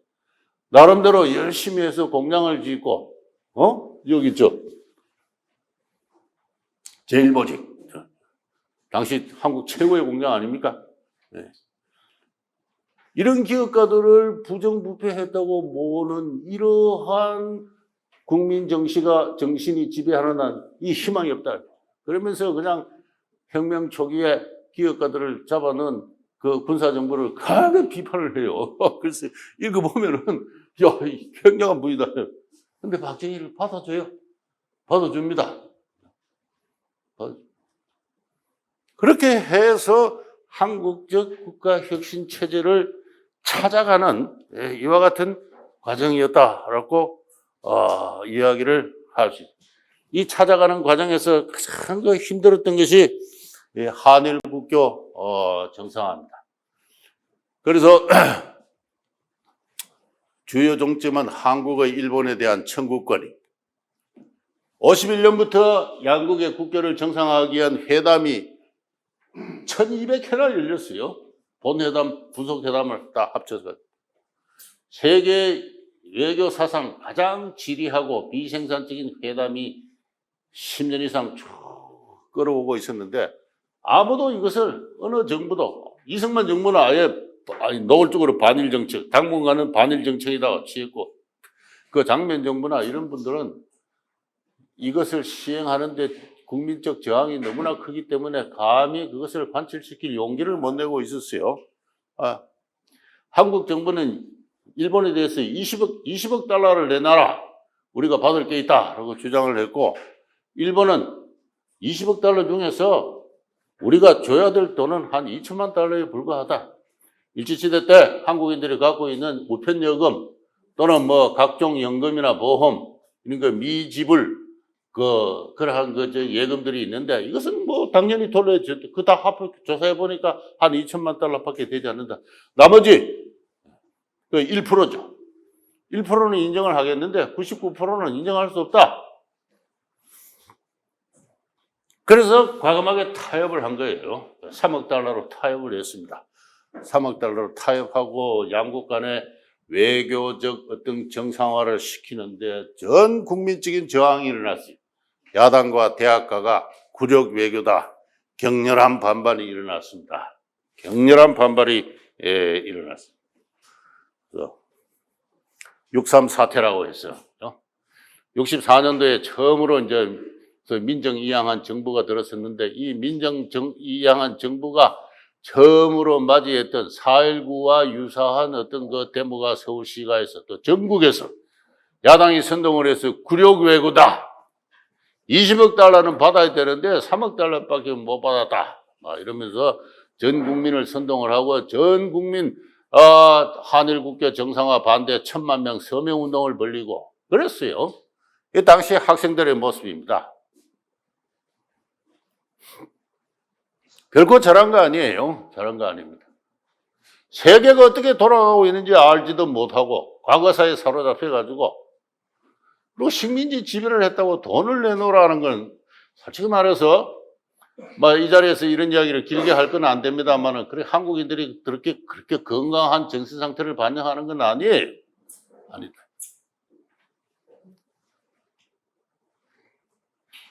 S1: 나름대로 열심히 해서 공장을 짓고 여기 있죠. 제일모직 당시 한국 최고의 공장 아닙니까? 네. 이런 기업가들을 부정부패했다고 모으는 이러한 국민 정신이 지배하는 한 이 희망이 없다. 그러면서 그냥 혁명 초기에 기업가들을 잡아넣은 그 군사정부를 강하게 비판을 해요. 그래서 읽어보면은, 야, 굉장한 분이다. 근데 박정희를 받아줘요. 받아줍니다. 그렇게 해서 한국적 국가혁신 체제를 찾아가는 이와 같은 과정이었다라고 이야기를 할 수 있습니다. 이 찾아가는 과정에서 가장 힘들었던 것이 한일 국교 정상화입니다. 그래서 주요 종점은 한국의 일본에 대한 청구권이 51년부터 양국의 국교를 정상화하기 위한 회담이 1200회나 열렸어요. 본회담, 부속회담을 다 합쳐서. 세계 외교 사상 가장 지리하고 비생산적인 회담이 10년 이상 쭉 끌어오고 있었는데 아무도 이것을 어느 정부도 이승만 정부는 아예 노골적으로 반일 정책, 당분간은 반일 정책이다 취했고 그 장면 정부나 이런 분들은 이것을 시행하는데 국민적 저항이 너무나 크기 때문에 감히 그것을 관철시킬 용기를 못 내고 있었어요. 한국 정부는 일본에 대해서 20억 달러를 내놔라. 우리가 받을 게 있다. 라고 주장을 했고, 일본은 20억 달러 중에서 우리가 줘야 될 돈은 한 2천만 달러에 불과하다. 일제시대 때 한국인들이 갖고 있는 우편여금 또는 뭐 각종 연금이나 보험, 이런 거 미지불, 그러한 예금들이 있는데 이것은 뭐 당연히 돌려줘. 그 다 합해 조사해 보니까 한 2천만 달러밖에 되지 않는다. 나머지 1%죠. 1%는 인정을 하겠는데 99%는 인정할 수 없다. 그래서 과감하게 타협을 한 거예요. 3억 달러로 타협을 했습니다. 3억 달러로 타협하고 양국 간의 외교적 어떤 정상화를 시키는데 전 국민적인 저항이 일어났어요. 야당과 대학가가 굴욕 외교다. 격렬한 반발이 일어났습니다. 격렬한 반발이 일어났습니다. 6.3 사태라고 했어요. 64년도에 처음으로 이제 민정이양한 정부가 들었었는데 이 민정이양한 정부가 처음으로 맞이했던 4.19와 유사한 어떤 그 데모가 서울시가에서 또 전국에서 야당이 선동을 해서 굴욕 외교다. 20억 달러는 받아야 되는데 3억 달러밖에 못 받았다. 이러면서 전 국민을 선동을 하고 전 국민 한일 국교 정상화 반대 1,000만 명 서명 운동을 벌리고 그랬어요. 이 당시 학생들의 모습입니다. 결코 잘한 거 아니에요. 잘한 거 아닙니다. 세계가 어떻게 돌아가고 있는지 알지도 못하고 과거사에 사로잡혀가지고 그리고 식민지 지배를 했다고 돈을 내놓으라는 건 솔직히 말해서 이 자리에서 이런 이야기를 길게 할 건 안 됩니다만은 그래 한국인들이 그렇게 건강한 정신 상태를 반영하는 건 아니에요. 아니다.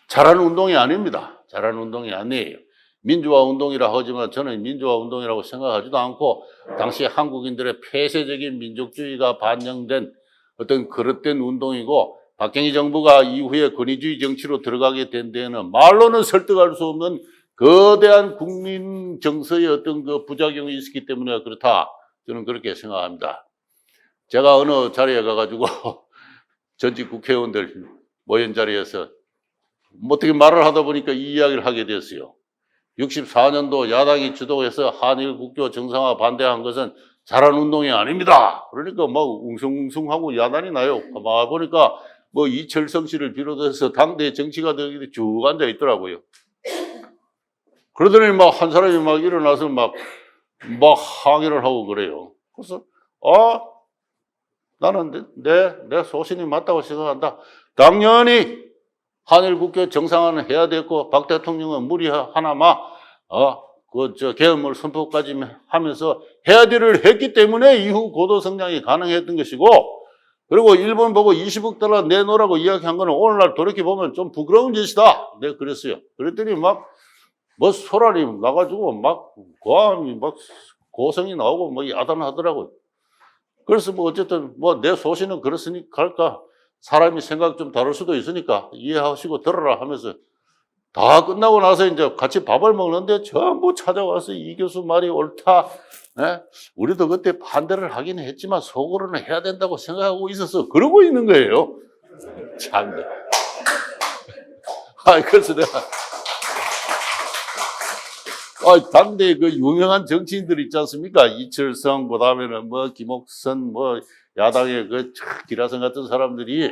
S1: 잘하는 운동이 아닙니다. 잘하는 운동이 아니에요. 민주화 운동이라 하지만 저는 민주화 운동이라고 생각하지도 않고 당시 한국인들의 폐쇄적인 민족주의가 반영된 어떤 그릇된 운동이고 박정희 정부가 이후에 권위주의 정치로 들어가게 된 데에는 말로는 설득할 수 없는 거대한 국민 정서의 어떤 그 부작용이 있었기 때문에 그렇다. 저는 그렇게 생각합니다. 제가 어느 자리에 가가지고 전직 국회의원들 모인 자리에서 어떻게 말을 하다 보니까 이 이야기를 하게 됐어요. 64년도 야당이 주도해서 한일 국교 정상화 반대한 것은 잘한 운동이 아닙니다. 그러니까 막 웅성웅성하고 야단이 나요. 가만 보니까 뭐 이철성 씨를 비롯해서 당대 정치가들이 쭉 앉아 있더라고요. 그러더니 막 한 사람이 막 일어나서 막 항의를 하고 그래요. 그래서 나는 내 소신이 맞다고 생각한다. 당연히 한일 국교 정상화는 해야 됐고 박 대통령은 무리하나마 계엄을 선포까지 하면서 해야 될을 했기 때문에 이후 고도 성장이 가능했던 것이고, 그리고 일본 보고 20억 달러 내놓으라고 이야기한 거는 오늘날 돌이켜보면 좀 부끄러운 짓이다. 내가 그랬어요. 그랬더니 소란이 나가지고 고함이 고성이 나오고 야단하더라고요. 그래서 어쨌든 내 소신은 그렇으니까 할까. 사람이 생각 좀 다를 수도 있으니까 이해하시고 들어라 하면서 다 끝나고 나서 이제 같이 밥을 먹는데 전부 찾아와서 이 교수 말이 옳다. 네? 우리도 그때 반대를 하긴 했지만 속으로는 해야 된다고 생각하고 있었어. 그러고 있는 거예요. 참. 그래서 내가 당대 그 유명한 정치인들 있지 않습니까? 이철성, 그 다음에는 김옥선, 야당의 기라성 같은 사람들이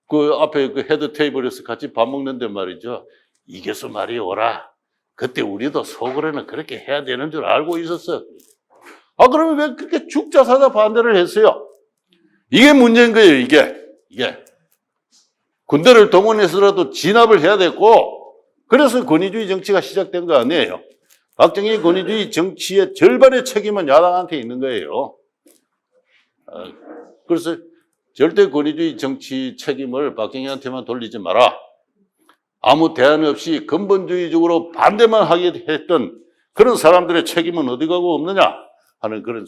S1: 그 앞에 그 헤드 테이블에서 같이 밥 먹는데 말이죠. 이 교수 말이 옳아. 그때 우리도 속으로는 그렇게 해야 되는 줄 알고 있었어. 그러면 왜 그렇게 죽자사자 반대를 했어요? 이게 문제인 거예요, 이게. 군대를 동원해서라도 진압을 해야 됐고, 그래서 권위주의 정치가 시작된 거 아니에요. 박정희 권위주의 정치의 절반의 책임은 야당한테 있는 거예요. 그래서 절대 권위주의 정치 책임을 박정희한테만 돌리지 마라. 아무 대안 없이 근본주의적으로 반대만 하게 했던 그런 사람들의 책임은 어디 가고 없느냐 하는 그런.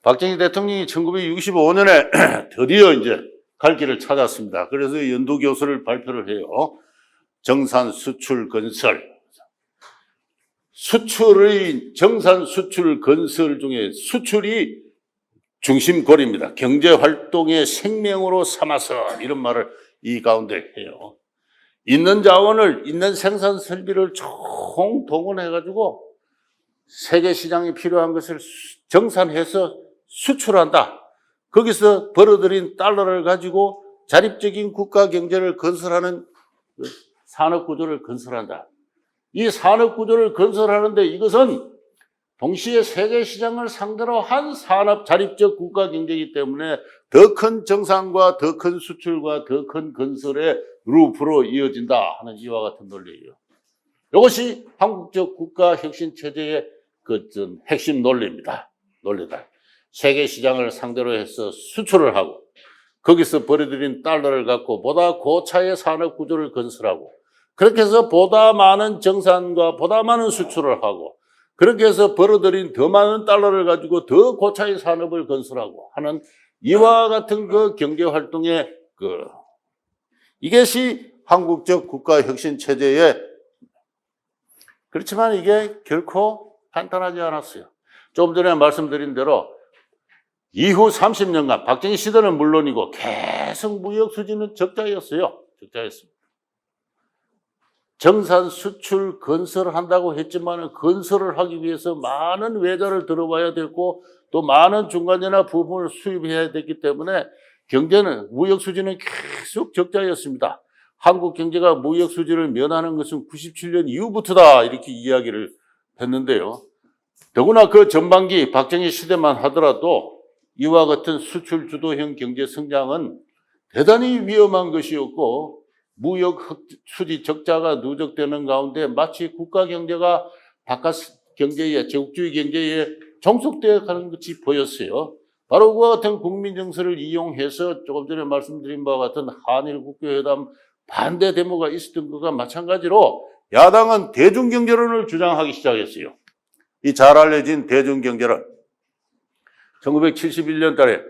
S1: 박정희 대통령이 1965년에 드디어 이제 갈 길을 찾았습니다. 그래서 연두교수를 발표를 해요. 정산 수출 건설. 정산 수출 건설 중에 수출이 중심골입니다. 경제활동의 생명으로 삼아서 이런 말을 이 가운데 해요. 있는 자원을, 있는 생산 설비를 총동원해가지고 세계 시장이 필요한 것을 정산해서 수출한다. 거기서 벌어들인 달러를 가지고 자립적인 국가 경제를 건설하는 산업 구조를 건설한다. 이 산업 구조를 건설하는데 이것은 동시에 세계 시장을 상대로 한 산업 자립적 국가 경제이기 때문에 더 큰 정상과 더 큰 수출과 더 큰 건설의 루프로 이어진다 하는 이와 같은 논리예요. 이것이 한국적 국가 혁신 체제의 핵심 논리입니다. 세계 시장을 상대로 해서 수출을 하고 거기서 벌어들인 달러를 갖고 보다 고차의 산업 구조를 건설하고 그렇게 해서 보다 많은 정산과 보다 많은 수출을 하고 그렇게 해서 벌어들인 더 많은 달러를 가지고 더 고차의 산업을 건설하고 하는 이와 같은 그 경제활동의 이것이 한국적 국가혁신체제의 그렇지만 이게 결코 간단하지 않았어요. 조금 전에 말씀드린 대로 이후 30년간 박정희 시대는 물론이고 계속 무역 수지는 적자였어요. 적자였습니다. 정산 수출 건설을 한다고 했지만 건설을 하기 위해서 많은 외자를 들어와야 됐고 또 많은 중간재나 부품을 수입해야 됐기 때문에 경제는 무역 수지는 계속 적자였습니다. 한국 경제가 무역 수지를 면하는 것은 97년 이후부터다 이렇게 이야기를 했는데요. 더구나 그 전반기 박정희 시대만 하더라도 이와 같은 수출 주도형 경제 성장은 대단히 위험한 것이었고 무역 수지 적자가 누적되는 가운데 마치 국가 경제가 바깥 경제에 제국주의 경제에 종속되어 가는 것이 보였어요. 바로 그와 같은 국민 정서를 이용해서 조금 전에 말씀드린 바와 같은 한일 국교회담 반대 데모가 있었던 것과 마찬가지로 야당은 대중경제론을 주장하기 시작했어요. 이 잘 알려진 대중경제론. 1971년 달에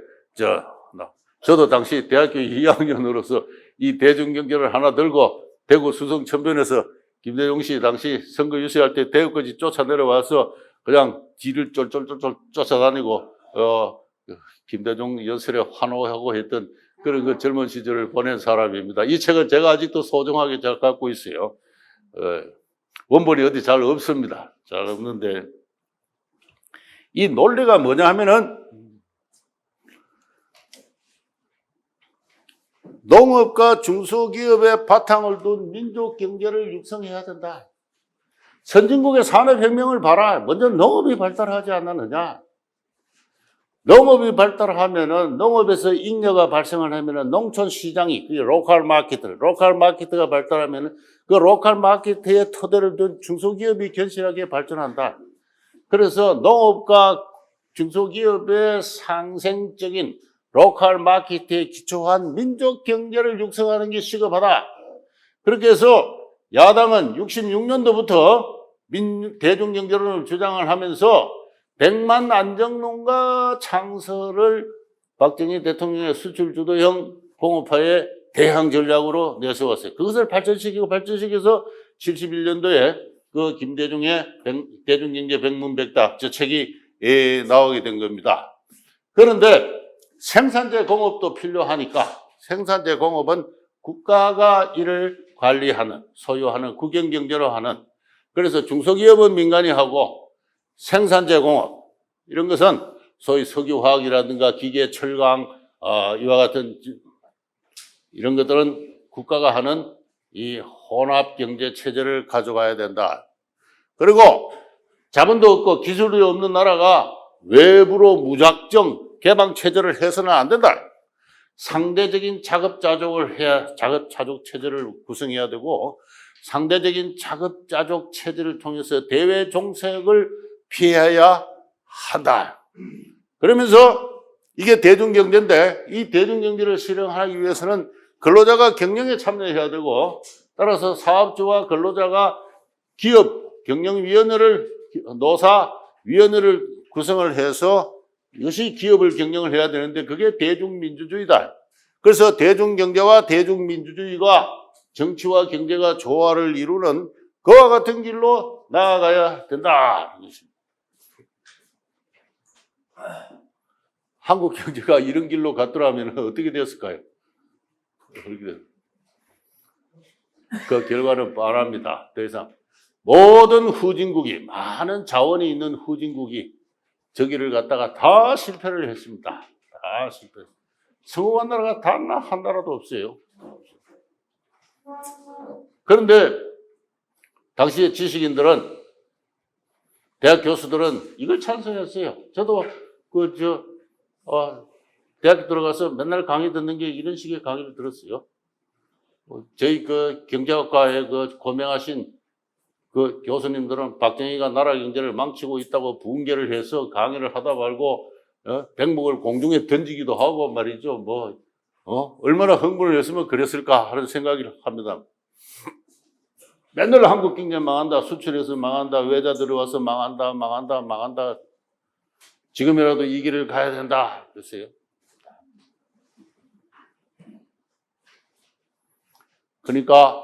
S1: 저도 당시 대학교 2학년으로서 이 대중경제를 하나 들고 대구 수성천변에서 김대중 씨 당시 선거 유세할 때 대구까지 쫓아 내려와서 그냥 뒤를 쫄쫄쫄쫄 쫓아다니고 김대중 연설에 환호하고 했던 그런 그 젊은 시절을 보낸 사람입니다. 이 책은 제가 아직도 소중하게 잘 갖고 있어요. 원본이 어디 잘 없습니다. 잘 없는데 이 논리가 뭐냐 하면은 농업과 중소기업의 바탕을 둔 민족 경제를 육성해야 된다. 선진국의 산업혁명을 봐라. 먼저 농업이 발달하지 않았느냐. 농업이 발달하면은 농업에서 잉여가 발생을 하면은 농촌 시장이 로컬 마케트가 발달하면은 그 로컬 마케트의 토대를 둔 중소기업이 견실하게 발전한다. 그래서 농업과 중소기업의 상생적인 로컬 마케트에 기초한 민족 경제를 육성하는 게 시급하다. 그렇게 해서 야당은 66년도부터 대중경제론을 주장을 하면서 100만 안정농가 창설을 박정희 대통령의 수출주도형 공업화의 대항 전략으로 내세웠어요. 그것을 발전시켜서 71년도에 그 김대중의 대중경제 백문백답 저 책이 나오게 된 겁니다. 그런데 생산재 공업도 필요하니까 생산재 공업은 국가가 이를 관리하는, 소유하는 국영경제로 하는, 그래서 중소기업은 민간이 하고 생산재 공업 이런 것은 소위 석유화학이라든가 기계, 철강 이와 같은 이런 것들은 국가가 하는 이 혼합 경제 체제를 가져가야 된다. 그리고 자본도 없고 기술이 없는 나라가 외부로 무작정 개방 체제를 해서는 안 된다. 상대적인 자급자족을 해야 자급자족 체제를 구성해야 되고 상대적인 자급자족 체제를 통해서 대외 종색을 피해야 한다. 그러면서 이게 대중경제인데 이 대중경제를 실행하기 위해서는 근로자가 경영에 참여해야 되고 따라서 사업주와 근로자가 기업 경영위원회를 노사위원회를 구성을 해서 이것이 기업을 경영을 해야 되는데 그게 대중민주주의다. 그래서 대중경제와 대중민주주의가 정치와 경제가 조화를 이루는 그와 같은 길로 나아가야 된다. 한국 경제가 이런 길로 갔더라면 어떻게 되었을까요? 그 결과는 뻔합니다. 더 이상 모든 후진국이 많은 자원이 있는 후진국이 저기를 갖다가 다 실패를 했습니다. 다 실패. 성공한 나라가 단 한 나라도 없어요. 그런데 당시의 지식인들은 대학 교수들은 이걸 찬성했어요. 저도 대학교 들어가서 맨날 강의 듣는 게 이런 식의 강의를 들었어요. 저희 경제학과에 고명하신 그 교수님들은 박정희가 나라 경제를 망치고 있다고 분개를 해서 강의를 하다 말고 백목을 공중에 던지기도 하고 말이죠. 얼마나 흥분을 했으면 그랬을까 하는 생각을 합니다. 맨날 한국 경제 망한다, 수출해서 망한다, 외자 들어와서 망한다. 지금이라도 이 길을 가야 된다. 그랬어요. 그러니까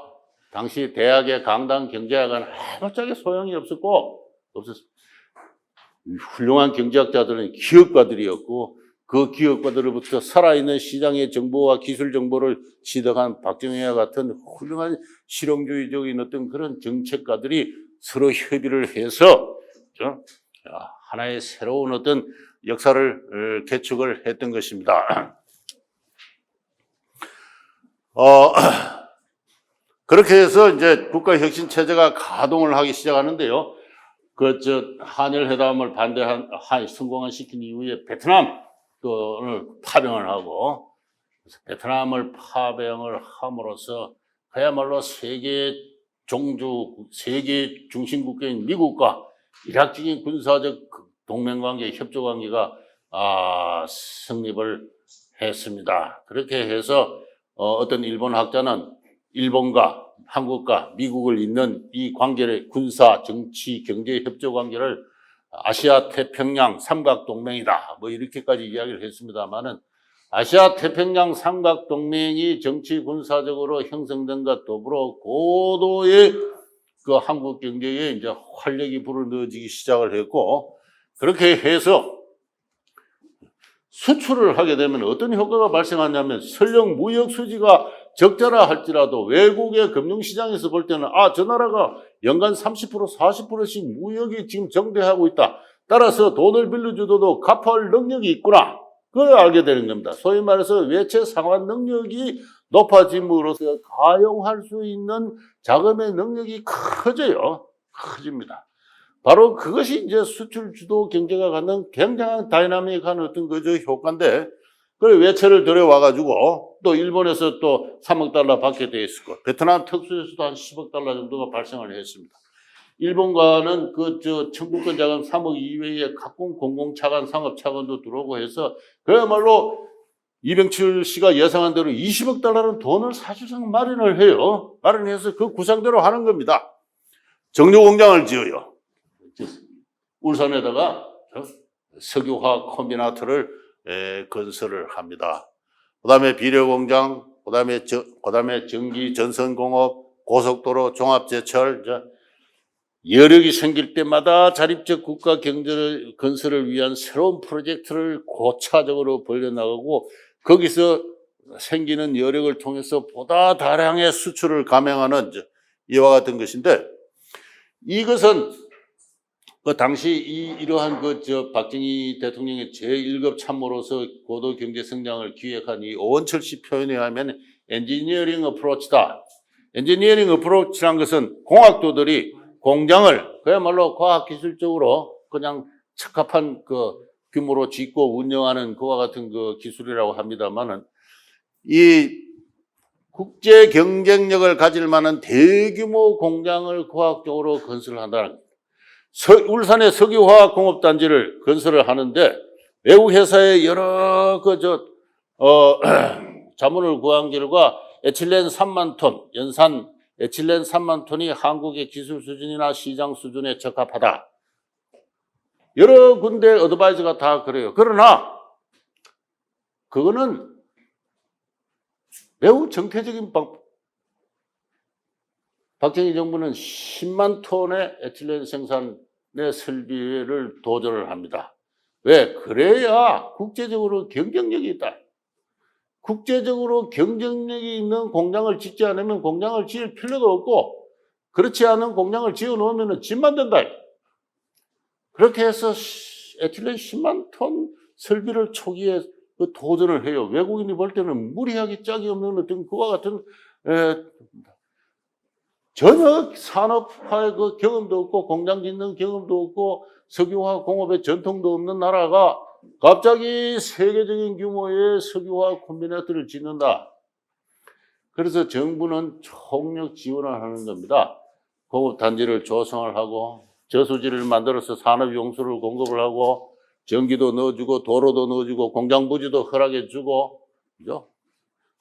S1: 당시 대학의 강당 경제학은 아무짝에 소용이 없었습니다. 훌륭한 경제학자들은 기업가들이었고 그 기업가들로부터 살아있는 시장의 정보와 기술 정보를 취득한 박정희와 같은 훌륭한 실용주의적인 어떤 그런 정책가들이 서로 협의를 해서 하나의 새로운 어떤 역사를 개축을 했던 것입니다. 그렇게 해서 이제 국가혁신 체제가 가동을 하기 시작하는데요. 한일 회담을 성공을 시킨 이후에 베트남을 파병을 하고 베트남을 파병을 함으로써 그야말로 세계 중심 국가인 미국과 일학적인 군사적 동맹관계, 협조관계가 성립을 했습니다. 그렇게 해서 어떤 일본 학자는 일본과 한국과 미국을 잇는 이 관계를 군사, 정치, 경제 협조 관계를 아시아 태평양 삼각동맹이다. 이렇게까지 이야기를 했습니다만은 아시아 태평양 삼각동맹이 정치 군사적으로 형성된 것 더불어 고도의 그 한국 경제에 이제 활력이 불어넣어지기 시작을 했고 그렇게 해서 수출을 하게 되면 어떤 효과가 발생하냐면 설령 무역 수지가 적자라 할지라도 외국의 금융시장에서 볼 때는 저 나라가 연간 30%, 40%씩 무역이 지금 정대하고 있다. 따라서 돈을 빌려주더라도 갚을 능력이 있구나. 그걸 알게 되는 겁니다. 소위 말해서 외채 상환 능력이 높아짐으로써 가용할 수 있는 자금의 능력이 커져요. 커집니다. 바로 그것이 이제 수출 주도 경제가 갖는 굉장한 다이나믹한 어떤 효과인데, 그걸 외채를 들여와가지고 또 일본에서 또 3억 달러 받게 돼 있었고, 베트남 특수에서도 한 10억 달러 정도가 발생을 했습니다. 일본과는 청구권 자금 3억 이외에 각국 공공차관, 상업차관도 들어오고 해서 그야말로 이병철 씨가 예상한 대로 20억 달러는 돈을 사실상 마련을 해요. 마련해서 그 구상대로 하는 겁니다. 정유공장을 지어요. 울산에다가 석유화학 콤비나트를 건설을 합니다. 그 다음에 비료공장, 그 다음에 전기 전선공업, 고속도로, 종합제철, 여력이 생길 때마다 자립적 국가 경제 건설을 위한 새로운 프로젝트를 고차적으로 벌려나가고, 거기서 생기는 여력을 통해서 보다 다량의 수출을 감행하는 이와 같은 것인데, 이것은 그 당시 이러한 박정희 대통령의 제1급 참모로서 고도 경제 성장을 기획한 이 오원철 씨 표현에 하면 엔지니어링 어프로치다. 엔지니어링 어프로치란 것은 공학도들이 공장을 그야말로 과학기술적으로 그냥 적합한 규모로 짓고 운영하는 그와 같은 기술이라고 합니다만은, 이 국제 경쟁력을 가질 만한 대규모 공장을 과학적으로 건설한다는 겁니다. 울산의 석유화학공업단지를 건설을 하는데, 외국 회사의 여러 자문을 구한 결과 에틸렌 3만 톤, 연산 에틸렌 3만 톤이 한국의 기술 수준이나 시장 수준에 적합하다. 여러 군데 어드바이저가 다 그래요. 그러나 그거는 매우 정태적인 방법. 박정희 정부는 10만 톤의 에틸렌 생산의 설비를 도전을 합니다. 왜? 그래야 국제적으로 경쟁력이 있다. 국제적으로 경쟁력이 있는 공장을 짓지 않으면 공장을 지을 필요도 없고, 그렇지 않은 공장을 지어 놓으면 집만 된다. 그렇게 해서 에틸렌 10만 톤 설비를 초기에 도전을 해요. 외국인이 볼 때는 무리하게 짝이 없는 어떤 그와 같은 전혀 산업화의 경험도 없고 공장 짓는 경험도 없고 석유화학 공업의 전통도 없는 나라가 갑자기 세계적인 규모의 석유화학 콤비네이터를 짓는다. 그래서 정부는 총력 지원을 하는 겁니다. 공업단지를 조성을 하고 저수지를 만들어서 산업용수를 공급을 하고 전기도 넣어주고 도로도 넣어주고 공장 부지도 허락해주고, 그죠?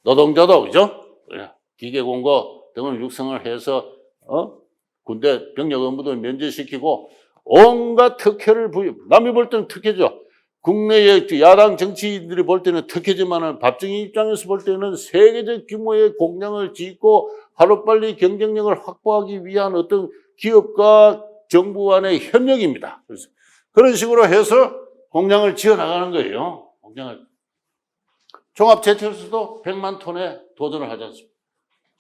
S1: 노동자도, 그죠? 기계공고 등을 육성을 해서 군대 병력 업무도 면제시키고 온갖 특혜를 부여. 남이 볼 때는 특혜죠. 국내의 야당 정치인들이 볼 때는 특혜지만은 박정희 입장에서 볼 때는 세계적 규모의 공장을 짓고 하루빨리 경쟁력을 확보하기 위한 어떤 기업과 정부 간의 협력입니다. 그래서 그런 식으로 해서 공장을 지어 나가는 거예요. 공장을. 종합제철소도 100만 톤에 도전을 하지 않습니까?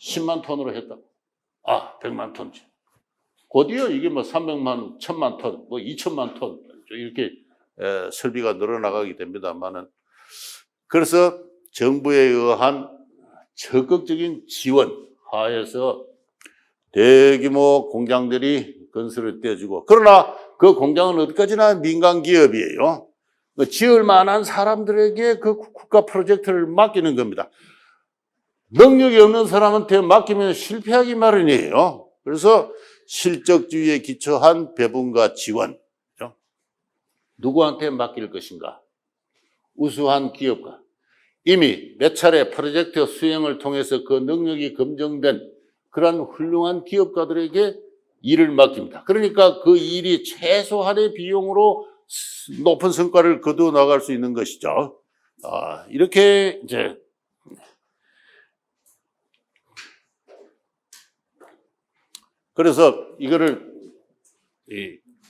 S1: 10만 톤으로 했다. 100만 톤지. 곧이어 이게 300만, 1000만 톤, 2000만 톤 이렇게 설비가 늘어나가게 됩니다만은, 그래서 정부에 의한 적극적인 지원 하에서 대규모 공장들이 건설을 떼어주고, 그러나 그 공장은 어디까지나 민간 기업이에요. 지을 만한 사람들에게 그 국가 프로젝트를 맡기는 겁니다. 능력이 없는 사람한테 맡기면 실패하기 마련이에요. 그래서 실적주의에 기초한 배분과 지원. 누구한테 맡길 것인가? 우수한 기업가. 이미 몇 차례 프로젝트 수행을 통해서 그 능력이 검증된 그런 훌륭한 기업가들에게 일을 맡깁니다. 그러니까 그 일이 최소한의 비용으로 높은 성과를 거두어 나갈 수 있는 것이죠. 이렇게 이제 그래서 이거를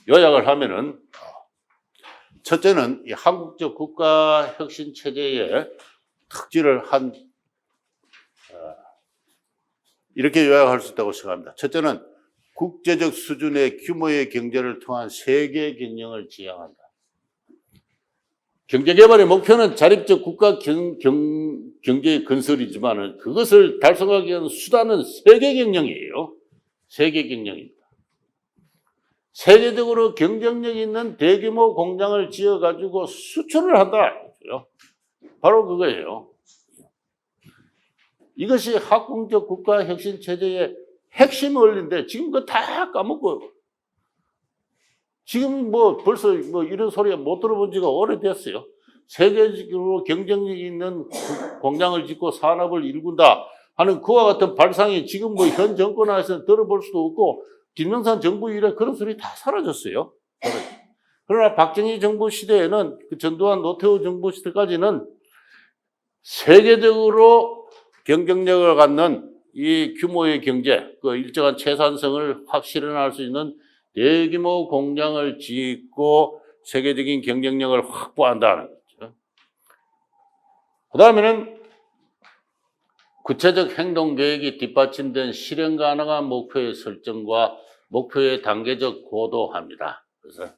S1: 요약을 하면은, 첫째는 이 한국적 국가 혁신 체제의 특질을 이렇게 요약할 수 있다고 생각합니다. 첫째는 국제적 수준의 규모의 경제를 통한 세계 경영을 지향한다. 경제개발의 목표는 자립적 국가 경제의 건설이지만 그것을 달성하기 위한 수단은 세계 경영이에요. 세계 경영입니다. 세계적으로 경쟁력 있는 대규모 공장을 지어가지고 수출을 한다. 바로 그거예요. 이것이 학군적 국가 혁신 체제의 핵심 원리인데 지금 그거 다 까먹고 지금 벌써 이런 소리가 못 들어본 지가 오래됐어요. 세계적으로 경쟁력 있는 공장을 짓고 산업을 일군다 하는 그와 같은 발상이 지금 현 정권 안에서 들어볼 수도 없고 김영삼 정부 이래 그런 소리 다 사라졌어요. 그러나 박정희 정부 시대에는 전두환 노태우 정부 시대까지는 세계적으로 경쟁력을 갖는 이 규모의 경제, 그 일정한 채산성을 확 실현할 수 있는 대규모 공장을 짓고 세계적인 경쟁력을 확보한다는 거죠. 그 다음에는 구체적 행동 계획이 뒷받침된 실현 가능한 목표의 설정과 목표의 단계적 고도화입니다. 그래서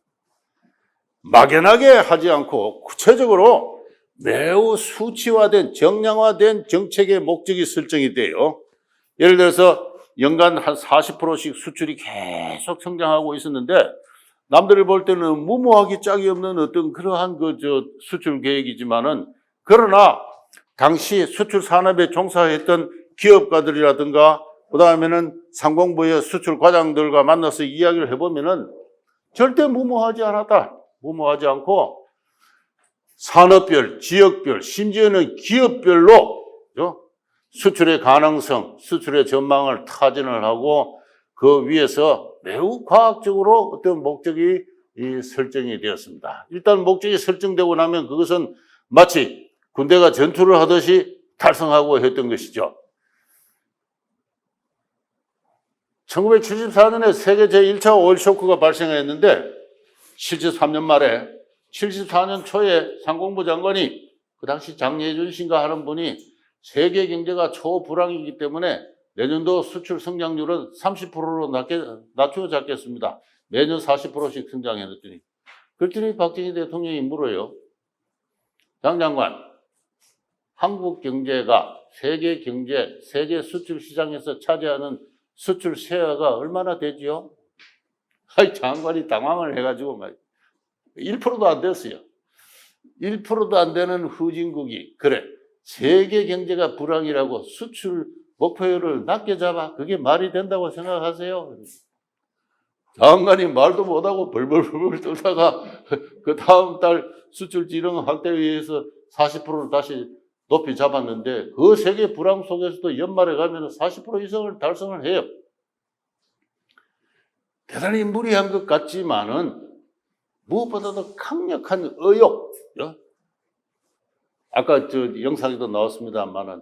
S1: 막연하게 하지 않고 구체적으로 매우 수치화된 정량화된 정책의 목적이 설정이 돼요. 예를 들어서 연간 한 40%씩 수출이 계속 성장하고 있었는데 남들이 볼 때는 무모하기 짝이 없는 어떤 그러한 수출 계획이지만은 그러나 당시 수출 산업에 종사했던 기업가들이라든가 그 다음에는 상공부의 수출 과장들과 만나서 이야기를 해보면은 절대 무모하지 않았다. 무모하지 않고 산업별, 지역별, 심지어는 기업별로 수출의 가능성, 수출의 전망을 타진을 하고 그 위에서 매우 과학적으로 어떤 목적이 설정이 되었습니다. 일단 목적이 설정되고 나면 그것은 마치 군대가 전투를 하듯이 달성하고 했던 것이죠. 1974년에 세계 제1차 오일 쇼크가 발생했는데 73년 말에 74년 초에 상공부 장관이 그 당시 장예준 씨인가 하는 분이 세계 경제가 초불황이기 때문에 내년도 수출 성장률은 30%로 낮춰 잡겠습니다. 매년 40%씩 성장해놨더니 그랬더니 박정희 대통령이 물어요. 장 장관, 한국 경제가 세계 경제, 세계 수출 시장에서 차지하는 수출 쉐어가 얼마나 되지요? 장관이 당황을 해가지고 1%도 안 됐어요. 1%도 안 되는 후진국이 그래 세계 경제가 불황이라고 수출 목표율을 낮게 잡아 그게 말이 된다고 생각하세요? 장관이 말도 못하고 벌벌벌 떨다가 그 다음 달 수출 지령 확대위에서 40%를 다시 높이 잡았는데 그 세계 불황 속에서도 연말에 가면 40% 이상을 달성을 해요. 대단히 무리한 것 같지만은 무엇보다도 강력한 의욕. 아까 영상에도 나왔습니다만은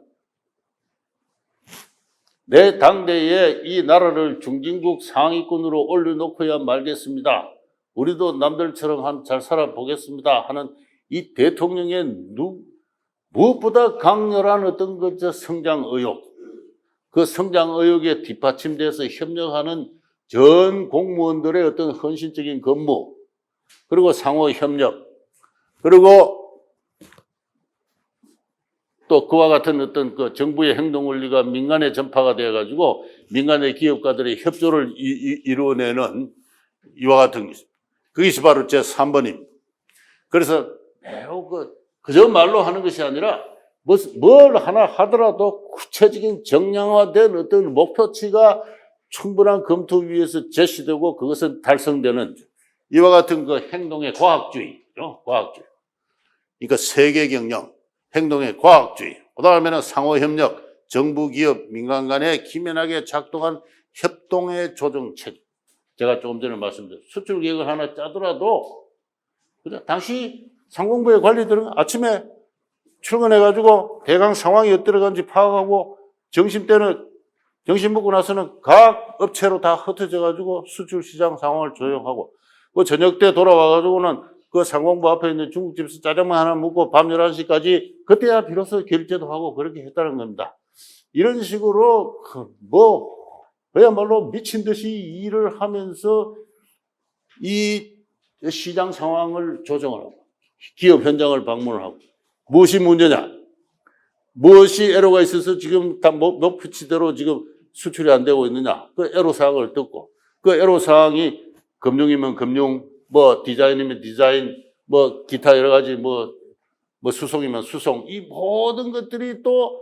S1: 내 당대에 이 나라를 중진국 상위권으로 올려놓고야 말겠습니다. 우리도 남들처럼 잘 살아보겠습니다 하는 이 대통령의 무엇보다 강렬한 어떤 성장 의욕, 그 성장 의욕에 뒷받침돼서 협력하는 전 공무원들의 어떤 헌신적인 근무, 그리고 상호 협력, 그리고 또 그와 같은 어떤 정부의 행동 원리가 민간에 전파가 되어가지고 민간의 기업가들의 협조를 이루어내는 이와 같은 것입니다. 그것이 바로 제 3번입니다. 그래서 매우 그저 말로 하는 것이 아니라 뭘 하나 하더라도 구체적인 정량화된 어떤 목표치가 충분한 검토 위에서 제시되고 그것은 달성되는 이와 같은 행동의 과학주의죠. 과학주의. 그러니까 세계 경영, 행동의 과학주의. 그 다음에는 상호협력, 정부, 기업, 민간 간에 기민하게 작동한 협동의 조정체계. 제가 조금 전에 말씀드렸죠. 수출 계획을 하나 짜더라도 당시 상공부의 관리들은 아침에 출근해가지고 대강 상황이 어떠한지 파악하고 점심 먹고 나서는 각 업체로 다 흩어져가지고 수출 시장 상황을 조정하고 저녁 때 돌아와가지고는 그 상공부 앞에 있는 중국집에서 짜장면 하나 먹고 밤 11시까지 그때야 비로소 결제도 하고 그렇게 했다는 겁니다. 이런 식으로 그야말로 미친 듯이 일을 하면서 이 시장 상황을 조정을 하고 기업 현장을 방문을 하고 무엇이 문제냐? 무엇이 애로가 있어서 지금 다 목표치대로 지금 수출이 안 되고 있느냐? 그 애로사항을 듣고 그 애로사항이 금융이면 금융, 뭐 디자인이면 디자인, 뭐 기타 여러 가지 뭐 수송이면 수송 이 모든 것들이 또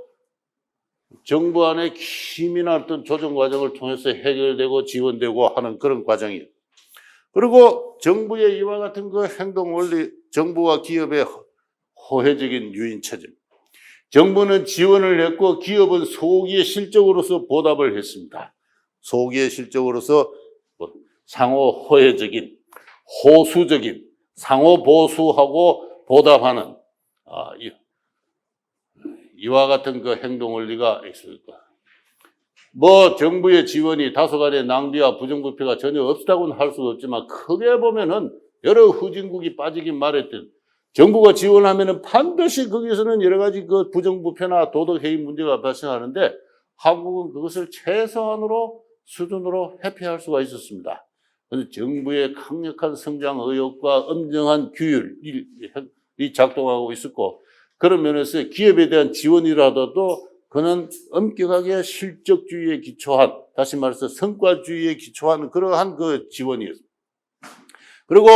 S1: 정부 안에 기민한 어떤 조정 과정을 통해서 해결되고 지원되고 하는 그런 과정이에요. 그리고 정부의 이와 같은 그 행동 원리, 정부와 기업의 호혜적인 유인체제입니다. 정부는 지원을 했고 기업은 소기의 실적으로서 보답을 했습니다. 소기의 실적으로서 상호 호혜적인, 호수적인, 상호 보수하고 보답하는 이와 같은 그 행동 원리가 있을 거야. 뭐 정부의 지원이 다소간의 낭비와 부정부패가 전혀 없다고는 할 수가 없지만 크게 보면은 여러 후진국이 빠지긴 말했던 정부가 지원하면은 반드시 거기서는 여러 가지 그 부정부패나 도덕해이 문제가 발생하는데 한국은 그것을 최소한으로 수준으로 회피할 수가 있었습니다. 그래서 정부의 강력한 성장 의욕과 엄정한 규율이 작동하고 있었고 그런 면에서 기업에 대한 지원이라도 그는 엄격하게 실적주의에 기초한, 다시 말해서 성과주의에 기초한 그러한 그 지원이었습니다. 그리고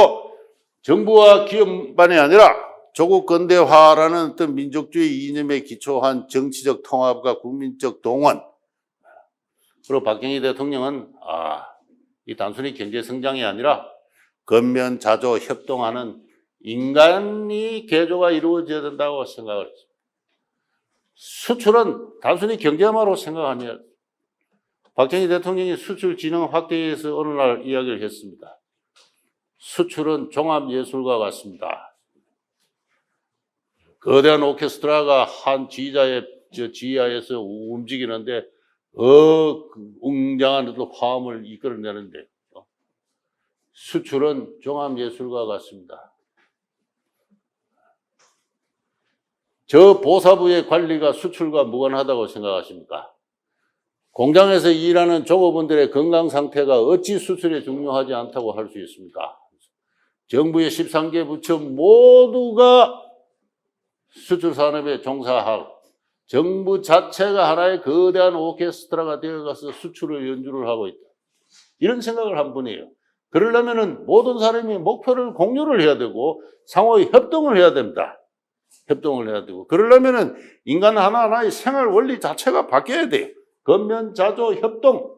S1: 정부와 기업만이 아니라 조국 근대화라는 어떤 민족주의 이념에 기초한 정치적 통합과 국민적 동원. 그리고 박정희 대통령은 이 단순히 경제 성장이 아니라 근면자조 협동하는 인간이 개조가 이루어져야 된다고 생각을 했습니다. 수출은 단순히 경제만으로 생각하면 박정희 대통령이 수출 진흥 확대에 대해서 어느 날 이야기를 했습니다. 수출은 종합예술과 같습니다. 거대한 오케스트라가 한 지휘자의 지휘하에서 움직이는데 웅장한 화음을 이끌어내는데 수출은 종합예술과 같습니다. 저 보사부의 관리가 수출과 무관하다고 생각하십니까? 공장에서 일하는 종업원들의 건강 상태가 어찌 수출에 중요하지 않다고 할 수 있습니까? 정부의 13개 부처 모두가 수출 산업에 종사하고 정부 자체가 하나의 거대한 오케스트라가 되어가서 수출을 연주를 하고 있다. 이런 생각을 한 분이에요. 그러려면 모든 사람이 목표를 공유를 해야 되고 상호 협동을 해야 됩니다. 협동을 해야 되고 그러려면 인간 하나하나의 생활 원리 자체가 바뀌어야 돼요. 근면자조 협동.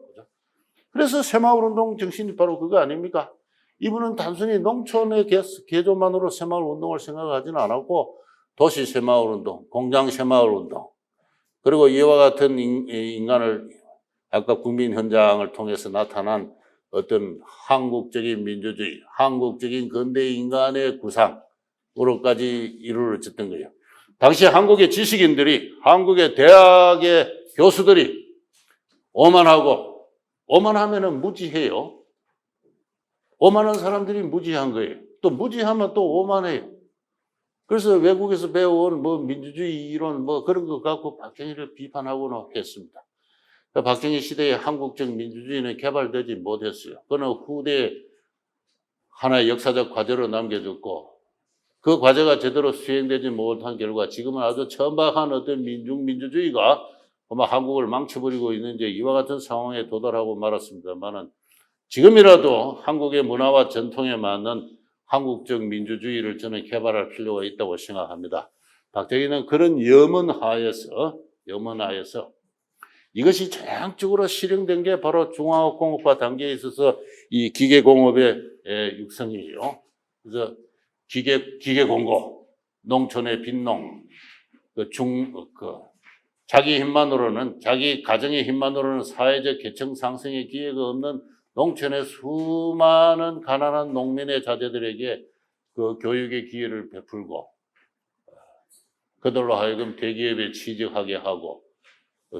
S1: 그래서 새마을운동 정신이 바로 그거 아닙니까? 이분은 단순히 농촌의 개조만으로 새마을운동을 생각하지는 않았고 도시 새마을운동, 공장 새마을운동 그리고 이와 같은 인간을 아까 국민 현장을 통해서 나타난 어떤 한국적인 민주주의, 한국적인 근대 인간의 구상으로까지 이루어졌던 거예요. 당시 한국의 지식인들이, 한국의 대학의 교수들이 오만하면은 무지해요. 오만한 사람들이 무지한 거예요. 또 무지하면 또 오만해요. 그래서 외국에서 배워온 뭐 민주주의 이론 뭐 그런 거 갖고 박정희를 비판하고는 했습니다. 박정희 시대에 한국적 민주주의는 개발되지 못했어요. 그는 후대에 하나의 역사적 과제로 남겨졌고 그 과제가 제대로 수행되지 못한 결과 지금은 아주 천박한 어떤 민주주의가 아마 한국을 망쳐버리고 있는 이와 같은 상황에 도달하고 말았습니다만은 지금이라도 한국의 문화와 전통에 맞는 한국적 민주주의를 저는 개발할 필요가 있다고 생각합니다. 박정희는 그런 염원하에서 이것이 전향적으로 실행된 게 바로 중화공업화 단계에 있어서 이 기계공업의 육성이에요. 그래서 기계공고, 농촌의 빈농, 자기 힘만으로는, 자기 가정의 힘만으로는 사회적 계층 상승의 기회가 없는 농촌의 수많은 가난한 농민의 자제들에게 그 교육의 기회를 베풀고 그들로 하여금 대기업에 취직하게 하고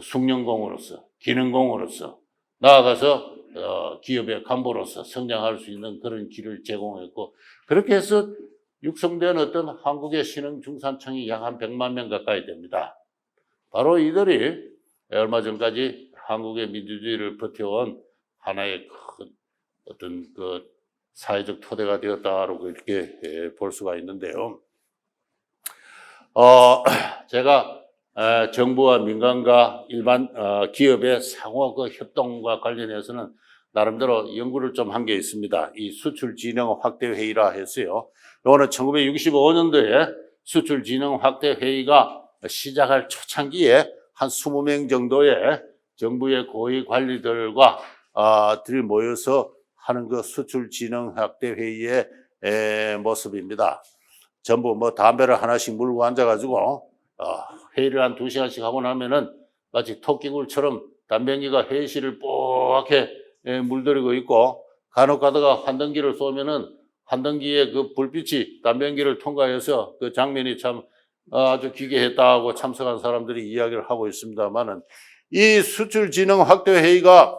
S1: 숙련공으로서 기능공으로서 나아가서 기업의 간부로서 성장할 수 있는 그런 길을 제공했고 그렇게 해서 육성된 어떤 한국의 신흥 중산층이 약 한 100만 명 가까이 됩니다. 바로 이들이 얼마 전까지 한국의 민주주의를 버텨온 하나의 큰 어떤 그 사회적 토대가 되었다라고 이렇게 볼 수가 있는데요. 제가 정부와 민간과 일반 기업의 상호 그 협동과 관련해서는 나름대로 연구를 좀 한 게 있습니다. 이 수출 진흥 확대 회의라 했어요. 이거는 1965년도에 수출 진흥 확대 회의가 시작할 초창기에 한 20명 정도의 정부의 고위 관리들과 들이 모여서 하는 그 수출 진흥 확대 회의의 모습입니다. 전부 뭐 담배를 하나씩 물고 앉아가지고 회의를 한 2시간씩 하고 나면은 마치 토끼굴처럼 담배연기가 회의실을 뽀얗게 물들이고 있고, 간혹 가다가 환등기를 쏘면은 환등기의 그 불빛이 담배연기를 통과해서 그 장면이 참 아주 기괴했다고 참석한 사람들이 이야기를 하고 있습니다만은, 이 수출 진흥 확대 회의가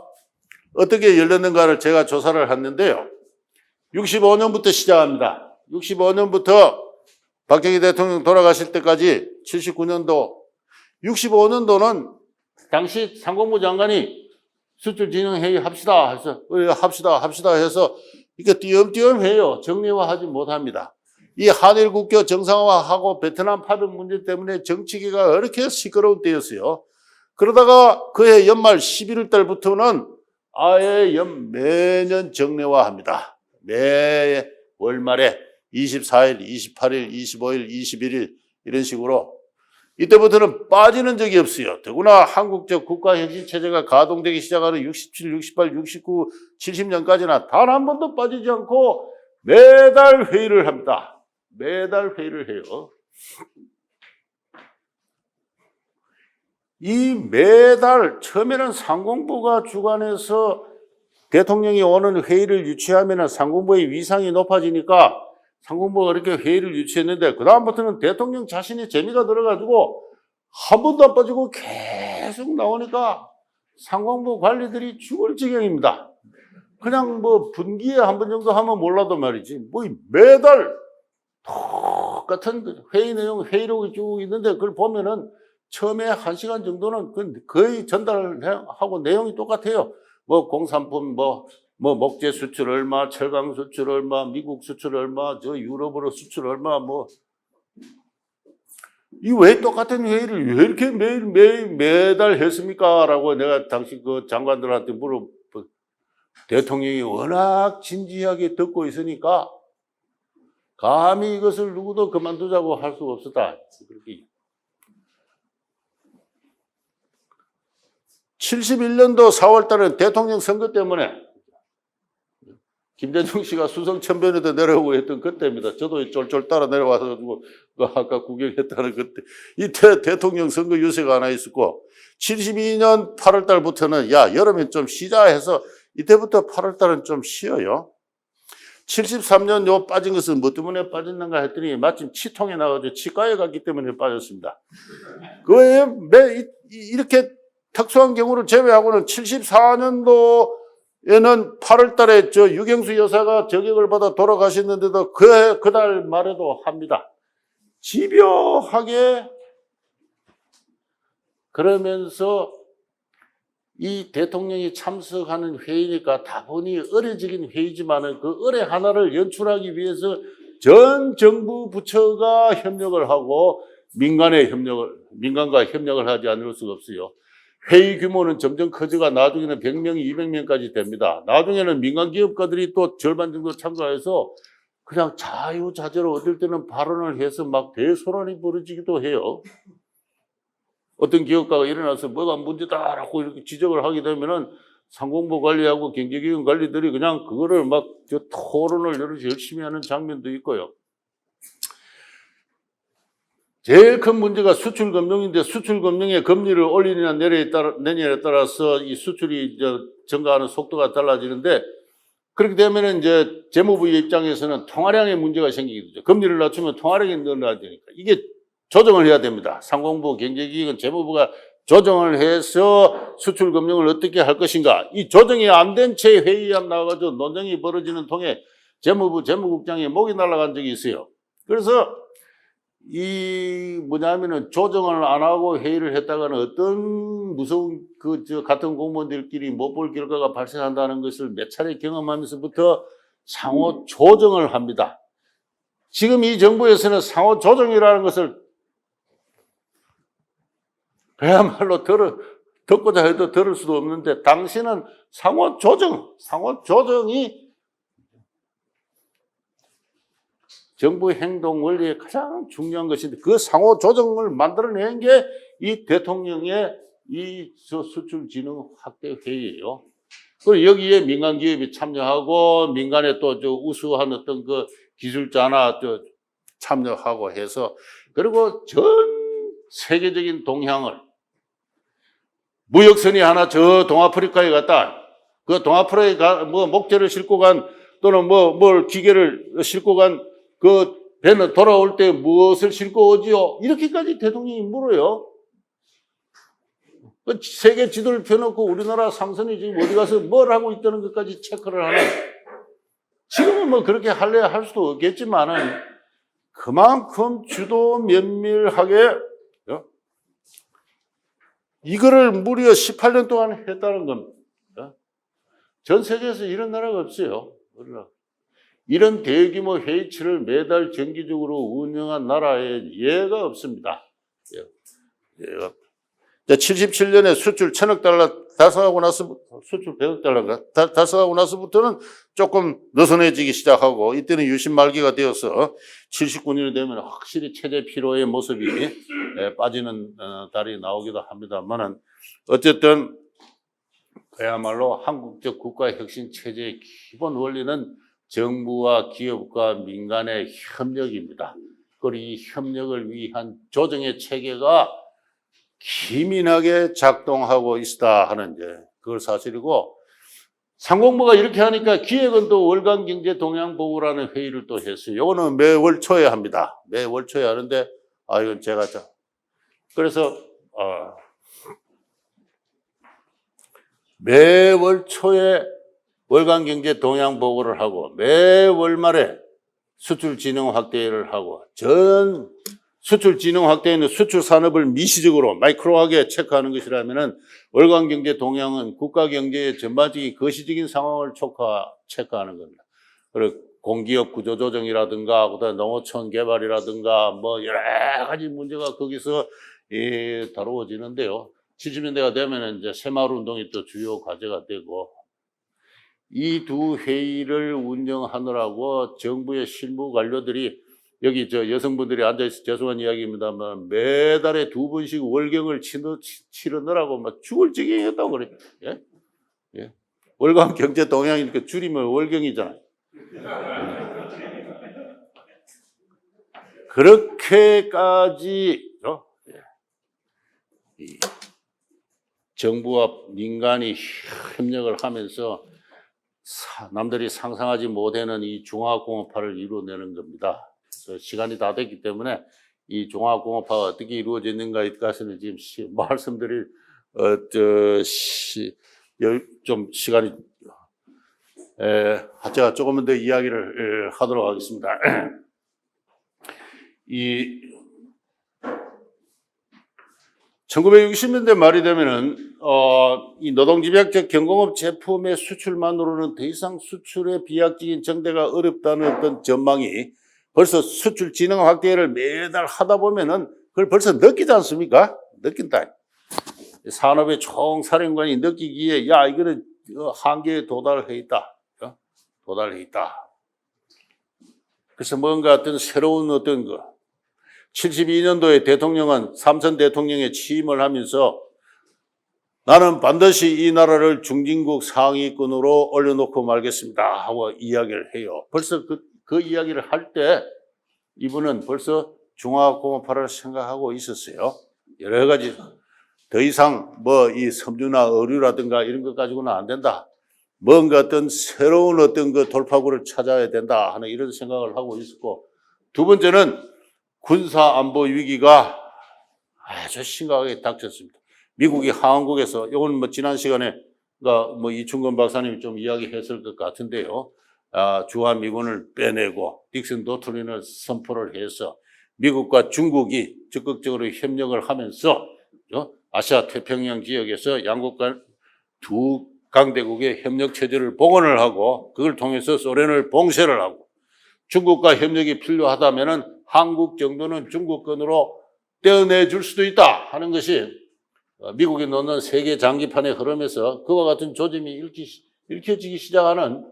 S1: 어떻게 열렸는가를 제가 조사를 했는데요. 65년부터 시작합니다. 65년부터 박정희 대통령 돌아가실 때까지 79년도, 65년도는 당시 상공부 장관이 수출 진흥 회의 합시다 해서 합시다 해서 이게 띄엄띄엄 해요. 정례화하지 못합니다. 이 한일 국교 정상화하고 베트남 파병 문제 때문에 정치계가 이렇게 시끄러운 때였어요. 그러다가 그해 연말 11월 달부터는 아예 매년 정례화합니다. 매 월말에 24일, 28일, 25일, 21일 이런 식으로. 이때부터는 빠지는 적이 없어요. 더구나 한국적 국가혁신체제가 가동되기 시작하는 67, 68, 69, 70년까지는 단 한 번도 빠지지 않고 매달 회의를 합니다. 매달 회의를 해요. 이 매달 처음에는 상공부가 주관해서 대통령이 오는 회의를 유치하면 상공부의 위상이 높아지니까 상공부가 그렇게 회의를 유치했는데, 그 다음부터는 대통령 자신이 재미가 들어가지고 한 번도 안 빠지고 계속 나오니까 상공부 관리들이 죽을 지경입니다. 그냥 뭐 분기에 한 번 정도 하면 몰라도 말이지, 뭐 매달 똑같은 회의 내용, 회의록이 쭉 있는데 그걸 보면은 처음에 1시간 정도는 거의 전달하고 내용이 똑같아요. 뭐 공산품, 뭐 목재 수출 얼마, 철강 수출 얼마, 미국 수출 얼마, 저 유럽으로 수출 얼마, 이 왜 똑같은 회의를 왜 이렇게 매달 했습니까? 라고 내가 당시 그 장관들한테 대통령이 워낙 진지하게 듣고 있으니까 감히 이것을 누구도 그만두자고 할 수가 없었다. 그렇게. 71년도 4월 달에 대통령 선거 때문에 김대중 씨가 수성 천변에도 내려오고 했던 그때입니다. 저도 쫄쫄 따라 내려와서 아까 구경했다는 그때. 이때 대통령 선거 유세가 하나 있었고, 72년 8월 달부터는 여름에 좀 쉬자 해서 이때부터 8월 달은 좀 쉬어요. 73년 요 빠진 것은 뭐 때문에 빠졌는가 했더니 마침 치통에 나가지고 치과에 갔기 때문에 빠졌습니다. 그에 이렇게 특수한 경우를 제외하고는 74년도에는 8월 달에 유경수 여사가 저격을 받아 돌아가셨는데도 그달 말에도 합니다. 집요하게. 그러면서 이 대통령이 참석하는 회의니까 다분히 의례적인 회의지만은 그 의례 하나를 연출하기 위해서 전 정부 부처가 협력을 하고 민간과 협력을 하지 않을 수가 없어요. 회의 규모는 점점 커져가 나중에는 100명, 200명까지 됩니다. 나중에는 민간 기업가들이 또 절반 정도 참가해서 그냥 자유자재로 어떨 때는 발언을 해서 막 대소란이 벌어지기도 해요. 어떤 기업가가 일어나서 뭐가 문제다라고 이렇게 지적을 하게 되면은 상공부 관리하고 경제기관 관리들이 그냥 그거를 막 토론을 열심히 하는 장면도 있고요. 제일 큰 문제가 수출 금융인데, 수출 금융의 금리를 올리느냐 내리느냐에 따라서 이 수출이 증가하는 속도가 달라지는데, 그렇게 되면은 이제 재무부의 입장에서는 통화량에 문제가 생기게 되죠. 금리를 낮추면 통화량이 늘어나야 되니까 이게 조정을 해야 됩니다. 상공부, 경제기획은 재무부가 조정을 해서 수출 금융을 어떻게 할 것인가. 이 조정이 안 된 채 회의안 나와가지고 논쟁이 벌어지는 통에 재무부 재무국장이 목이 날아간 적이 있어요. 그래서 이 뭐냐면은 조정을 안 하고 회의를 했다가는 어떤 무서운 같은 공무원들끼리 못 볼 결과가 발생한다는 것을 몇 차례 경험하면서부터 상호 조정을 합니다. 지금 이 정부에서는 상호 조정이라는 것을 그야말로 듣고자 해도 들을 수도 없는데, 당신은 상호 조정이 정부 행동 원리의 가장 중요한 것인데, 그 상호 조정을 만들어낸 게 이 대통령의 이 수출 진흥 확대 회의예요. 그리고 여기에 민간 기업이 참여하고 민간의 또 우수한 어떤 그 기술자나 참여하고 해서, 그리고 전 세계적인 동향을, 무역선이 하나 저 동아프리카에 갔다, 그 동아프리카에 뭐 목재를 싣고 간 또는 뭘 기계를 싣고 간 그 배는 돌아올 때 무엇을 싣고 오지요? 이렇게까지 대통령이 물어요. 세계 지도를 펴놓고 우리나라 삼선이 지금 어디 가서 뭘 하고 있다는 것까지 체크를 하는, 지금은 뭐 그렇게 할래야 할 수도 없겠지만은 그만큼 주도 면밀하게 이거를 무려 18년 동안 했다는 겁니다. 전 세계에서 이런 나라가 없어요. 이런 대규모 회의체를 매달 정기적으로 운영한 나라에 예가 없습니다. 77년에 수출 1,000억 달러 달성하고 나서, 수출 100억 달러가 달성하고 나서부터는 조금 느슨해지기 시작하고, 이때는 유신 말기가 되어서 79년이 되면 확실히 체제 피로의 모습이 빠지는 달이 나오기도 합니다만은, 어쨌든 그야말로 한국적 국가혁신 체제의 기본 원리는 정부와 기업과 민간의 협력입니다. 그리고 이 협력을 위한 조정의 체계가 기민하게 작동하고 있다 하는 그걸 사실이고, 상공부가 이렇게 하니까 기획은 또 월간경제동향보고라는 회의를 또 했어요. 이거는 매월 초에 합니다. 매월 초에 하는데, 이건 제가 그래서 매월 초에 월간경제동향보고를 하고, 매월 말에 수출진흥 확대를 하고, 전 수출진흥 확대에는 수출 산업을 미시적으로 마이크로하게 체크하는 것이라면은, 월간경제동향은 국가경제의 전반적인 거시적인 상황을 체크하는 겁니다. 그리고 공기업 구조조정이라든가, 그다음에 농어촌 개발이라든가, 뭐 여러 가지 문제가 거기서 다루어지는데요. 70년대가 되면은 이제 새마을 운동이 또 주요 과제가 되고, 이 두 회의를 운영하느라고 정부의 실무 관료들이, 여기 여성분들이 앉아있어 죄송한 이야기입니다만, 매달에 2번씩 월경을 치르느라고 막 죽을 지경이었다고 그래요. 예? 예. 월간 경제 동향이니까 줄이면 월경이잖아요. 그렇게까지 정부와 민간이 협력을 하면서 남들이 상상하지 못하는 이 종합공업화를 이루어내는 겁니다. 그래서 시간이 다 됐기 때문에 이 종합공업화가 어떻게 이루어졌는가에 대해서는 지금 말씀드릴 좀 시간이 제가 조금만 더 이야기를 하도록 하겠습니다. 이 1960년대 말이 되면은 이 노동집약적 경공업 제품의 수출만으로는 더 이상 수출의 비약적인 정대가 어렵다는 어떤 전망이, 벌써 수출 진흥 확대를 매달 하다 보면은 그걸 벌써 느끼지 않습니까? 느낀다. 산업의 총사령관이 느끼기에, 야, 이거는 한계에 도달해 있다. 도달해 있다. 그래서 뭔가 어떤 새로운 어떤 72년도에 대통령은 삼선 대통령에 취임을 하면서, 나는 반드시 이 나라를 중진국 상위권으로 올려놓고 말겠습니다 하고 이야기를 해요. 벌써 그 이야기를 할 때 이분은 벌써 중화공업화를 생각하고 있었어요. 여러 가지, 더 이상 뭐 이 섬유나 의류라든가 이런 것 가지고는 안 된다. 뭔가 어떤 새로운 어떤 그 돌파구를 찾아야 된다 하는 이런 생각을 하고 있었고, 두 번째는 군사안보 위기가 아주 심각하게 닥쳤습니다. 미국이 항공국에서, 이건 뭐 지난 시간에 뭐 이충건 박사님이 좀 이야기했을 것 같은데요. 주한미군을 빼내고 딕슨 도트린을 선포를 해서 미국과 중국이 적극적으로 협력을 하면서 아시아 태평양 지역에서 양국 간 두 강대국의 협력 체제를 복원을 하고 그걸 통해서 소련을 봉쇄를 하고 중국과 협력이 필요하다면은 한국 정도는 중국권으로 떼어내줄 수도 있다 하는 것이 미국이 놓는 세계 장기판의 흐름에서 그와 같은 조짐이 읽혀지기 시작하는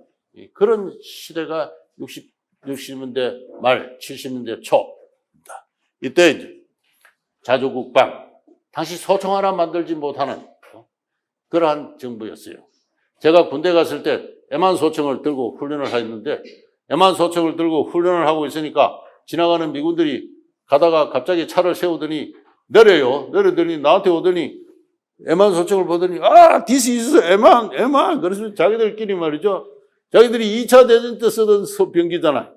S1: 그런 시대가 60년대 말 70년대 초입니다. 이때 이제 자주국방, 당시 소총 하나 만들지 못하는 그러한 정부였어요. 제가 군대 갔을 때 M1 소총을 들고 훈련을 했는데 M1 소총을 들고 훈련을 하고 있으니까 지나가는 미군들이 가다가 갑자기 차를 세우더니 내려더니 나한테 오더니 M1 소총을 보더니 this is M1. 그래서 자기들끼리 말이죠. 자기들이 2차 대전 때 쓰던 병기잖아요.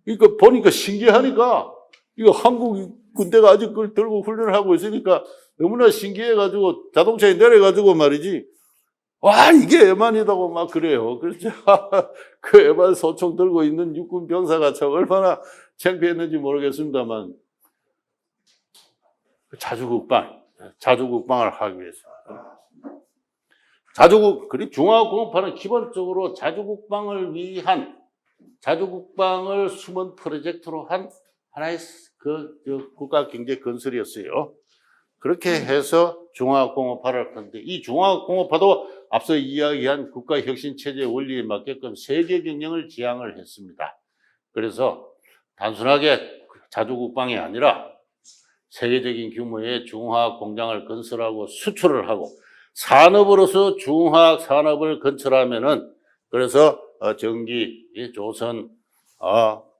S1: 그러니까 보니까 신기하니까 이거 한국 군대가 아직 그걸 들고 훈련을 하고 있으니까 너무나 신기해가지고 자동차에 내려가지고 말이지. 와, 이게 M1이라고 막 그래요. 그래서 그 M1 소총 들고 있는 육군 병사가 참 얼마나 창피했는지 모르겠습니다만 자주국방을 하기 위해서. 그리고 중화공업화는 기본적으로 자주국방을 숨은 프로젝트로 한 하나의 국가 경제 건설이었어요. 그렇게 해서 중화공업화를 하는데 이 중화공업화도 앞서 이야기한 국가혁신체제 원리에 맞게끔 세계 경영을 지향을 했습니다. 그래서 단순하게 자주국방이 아니라 세계적인 규모의 중화공장을 건설하고 수출을 하고 산업으로서 중화산업을 건설하면은 그래서 전기, 조선,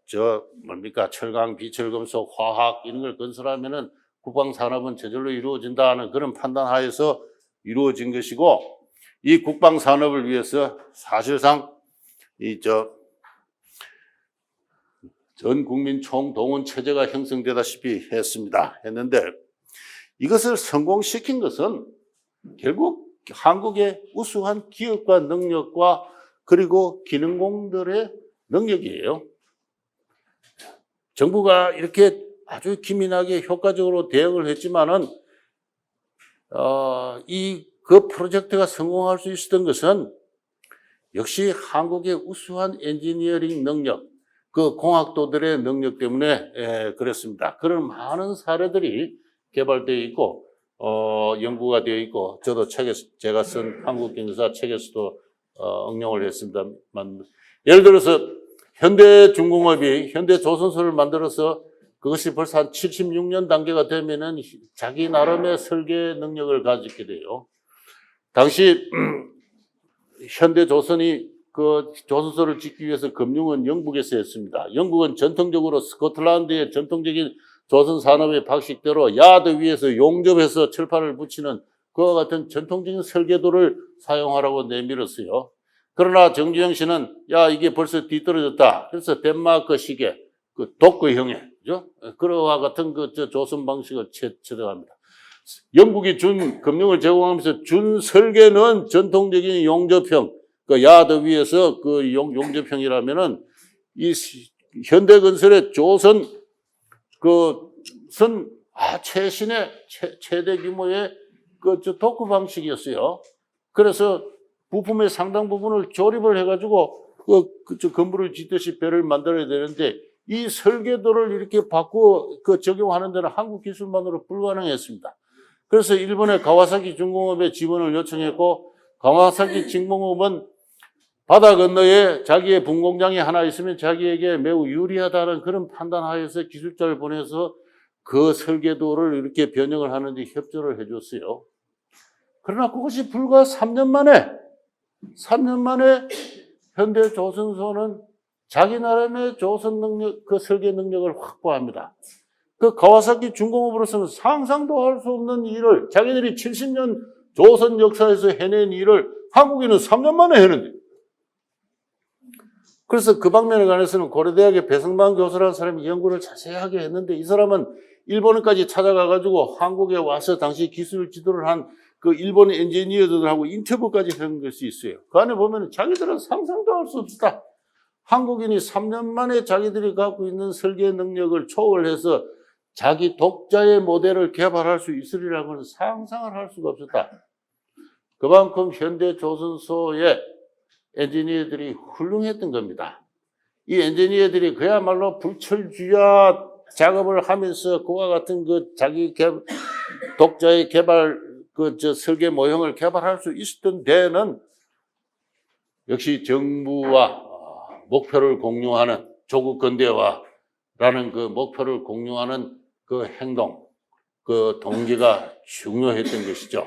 S1: 철강, 비철금속, 화학 이런 걸 건설하면은 국방산업은 저절로 이루어진다는 그런 판단하에서 이루어진 것이고 이 국방산업을 위해서 사실상 전 국민 총동원 체제가 형성되다시피 했는데 이것을 성공시킨 것은 결국 한국의 우수한 기업과 능력과 그리고 기능공들의 능력이에요. 정부가 이렇게 아주 기민하게 효과적으로 대응을 했지만은 그 프로젝트가 성공할 수 있었던 것은 역시 한국의 우수한 엔지니어링 능력, 그 공학도들의 능력 때문에 그랬습니다. 그런 많은 사례들이 개발되어 있고 연구가 되어 있고 저도 제가 쓴 한국경제사 책에서도 응용을 했습니다만 예를 들어서 현대중공업이 현대조선소를 만들어서 그것이 벌써 한 76년 단계가 되면은 자기 나름의 설계 능력을 가지게 돼요. 당시 현대조선이 그 조선소를 짓기 위해서 금융은 영국에서 했습니다. 영국은 전통적으로 스코틀랜드의 전통적인 조선 산업의 방식대로 야드 위에서 용접해서 철판을 붙이는 그와 같은 전통적인 설계도를 사용하라고 내밀었어요. 그러나 정주영 씨는 이게 벌써 뒤떨어졌다. 그래서 덴마크식의 그 독거형의 그죠? 그와 같은 조선 방식을 채택합니다. 영국이 준 금융을 제공하면서 준 설계는 전통적인 용접형, 그 야드 위에서 그 용접형이라면은 이 현대건설의 조선 최신의 최대 규모의 도크 방식이었어요. 그래서 부품의 상당 부분을 조립을 해가지고 건물을 짓듯이 배를 만들어야 되는데 이 설계도를 이렇게 적용하는 데는 한국 기술만으로 불가능했습니다. 그래서 일본의 가와사키 중공업에 지원을 요청했고 가와사키 중공업은 바다 건너에 자기의 분공장이 하나 있으면 자기에게 매우 유리하다는 그런 판단하에서 기술자를 보내서 그 설계도를 이렇게 변형을 하는데 협조를 해줬어요. 그러나 그것이 불과 3년 만에 현대조선소는 자기 나름의 조선 능력, 그 설계 능력을 확보합니다. 그 가와사키 중공업으로서는 상상도 할 수 없는 일을 자기들이 70년 조선 역사에서 해낸 일을 한국인은 3년 만에 해낸대. 그래서 그 방면에 관해서는 고려대학의 배성만 교수라는 사람이 연구를 자세하게 했는데 이 사람은 일본까지 찾아가가지고 한국에 와서 당시 기술 지도를 한 그 일본 엔지니어들하고 인터뷰까지 한 것이 있어요. 그 안에 보면 자기들은 상상도 할 수 없다. 한국인이 3년 만에 자기들이 갖고 있는 설계 능력을 초월해서 자기 독자의 모델을 개발할 수 있으리라고는 상상을 할 수가 없었다. 그만큼 현대 조선소의 엔지니어들이 훌륭했던 겁니다. 이 엔지니어들이 그야말로 불철주야 작업을 하면서 그와 같은 그 자기 독자의 개발 설계 모형을 개발할 수 있었던 데에는 역시 정부와 목표를 공유하는 조국 근대화라는 그 목표를 공유하는 그 행동, 그 동기가 중요했던 것이죠.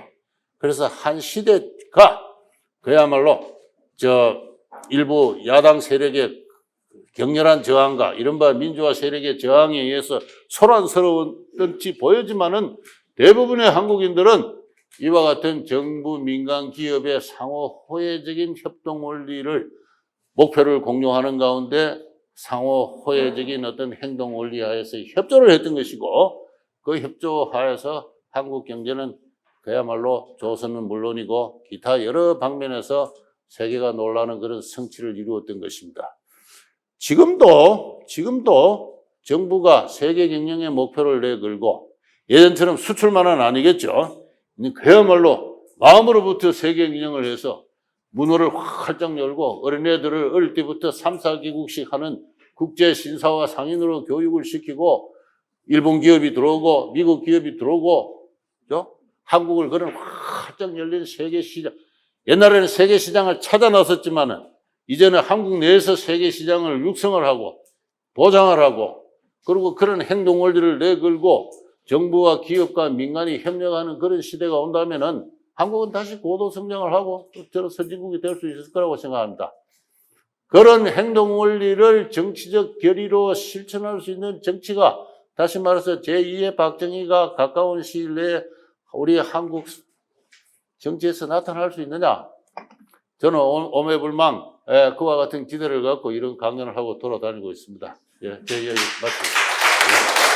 S1: 그래서 한 시대가 그야말로 일부 야당 세력의 격렬한 저항과 이른바 민주화 세력의 저항에 의해서 소란스러웠던지 보여지만은 대부분의 한국인들은 이와 같은 정부 민간 기업의 상호 호혜적인 협동 원리를 목표를 공유하는 가운데 상호 호혜적인 어떤 행동 원리 하에서 협조를 했던 것이고, 그 협조 하에서 한국 경제는 그야말로 조선은 물론이고 기타 여러 방면에서 세계가 놀라는 그런 성취를 이루었던 것입니다. 지금도 정부가 세계 경영의 목표를 내걸고 예전처럼 수출만은 아니겠죠. 그야말로 마음으로부터 세계 경영을 해서 문호를 활짝 열고 어린애들을 어릴 때부터 3, 4개국씩 하는 국제 신사와 상인으로 교육을 시키고 일본 기업이 들어오고 미국 기업이 들어오고 한국을 그런 활짝 열린 세계 시장, 옛날에는 세계 시장을 찾아 나섰지만은 이제는 한국 내에서 세계 시장을 육성을 하고 보장을 하고, 그리고 그런 행동 원리를 내걸고 정부와 기업과 민간이 협력하는 그런 시대가 온다면은 한국은 다시 고도 성장을 하고 저런 선진국이 될 수 있을 거라고 생각합니다. 그런 행동 원리를 정치적 결의로 실천할 수 있는 정치가, 다시 말해서 제2의 박정희가 가까운 시일 내에 우리 한국 정치에서 나타날 수 있느냐? 저는 오매불망 그와 같은 기대를 갖고 이런 강연을 하고 돌아다니고 있습니다. 예, 제 이야기 마치겠습니다.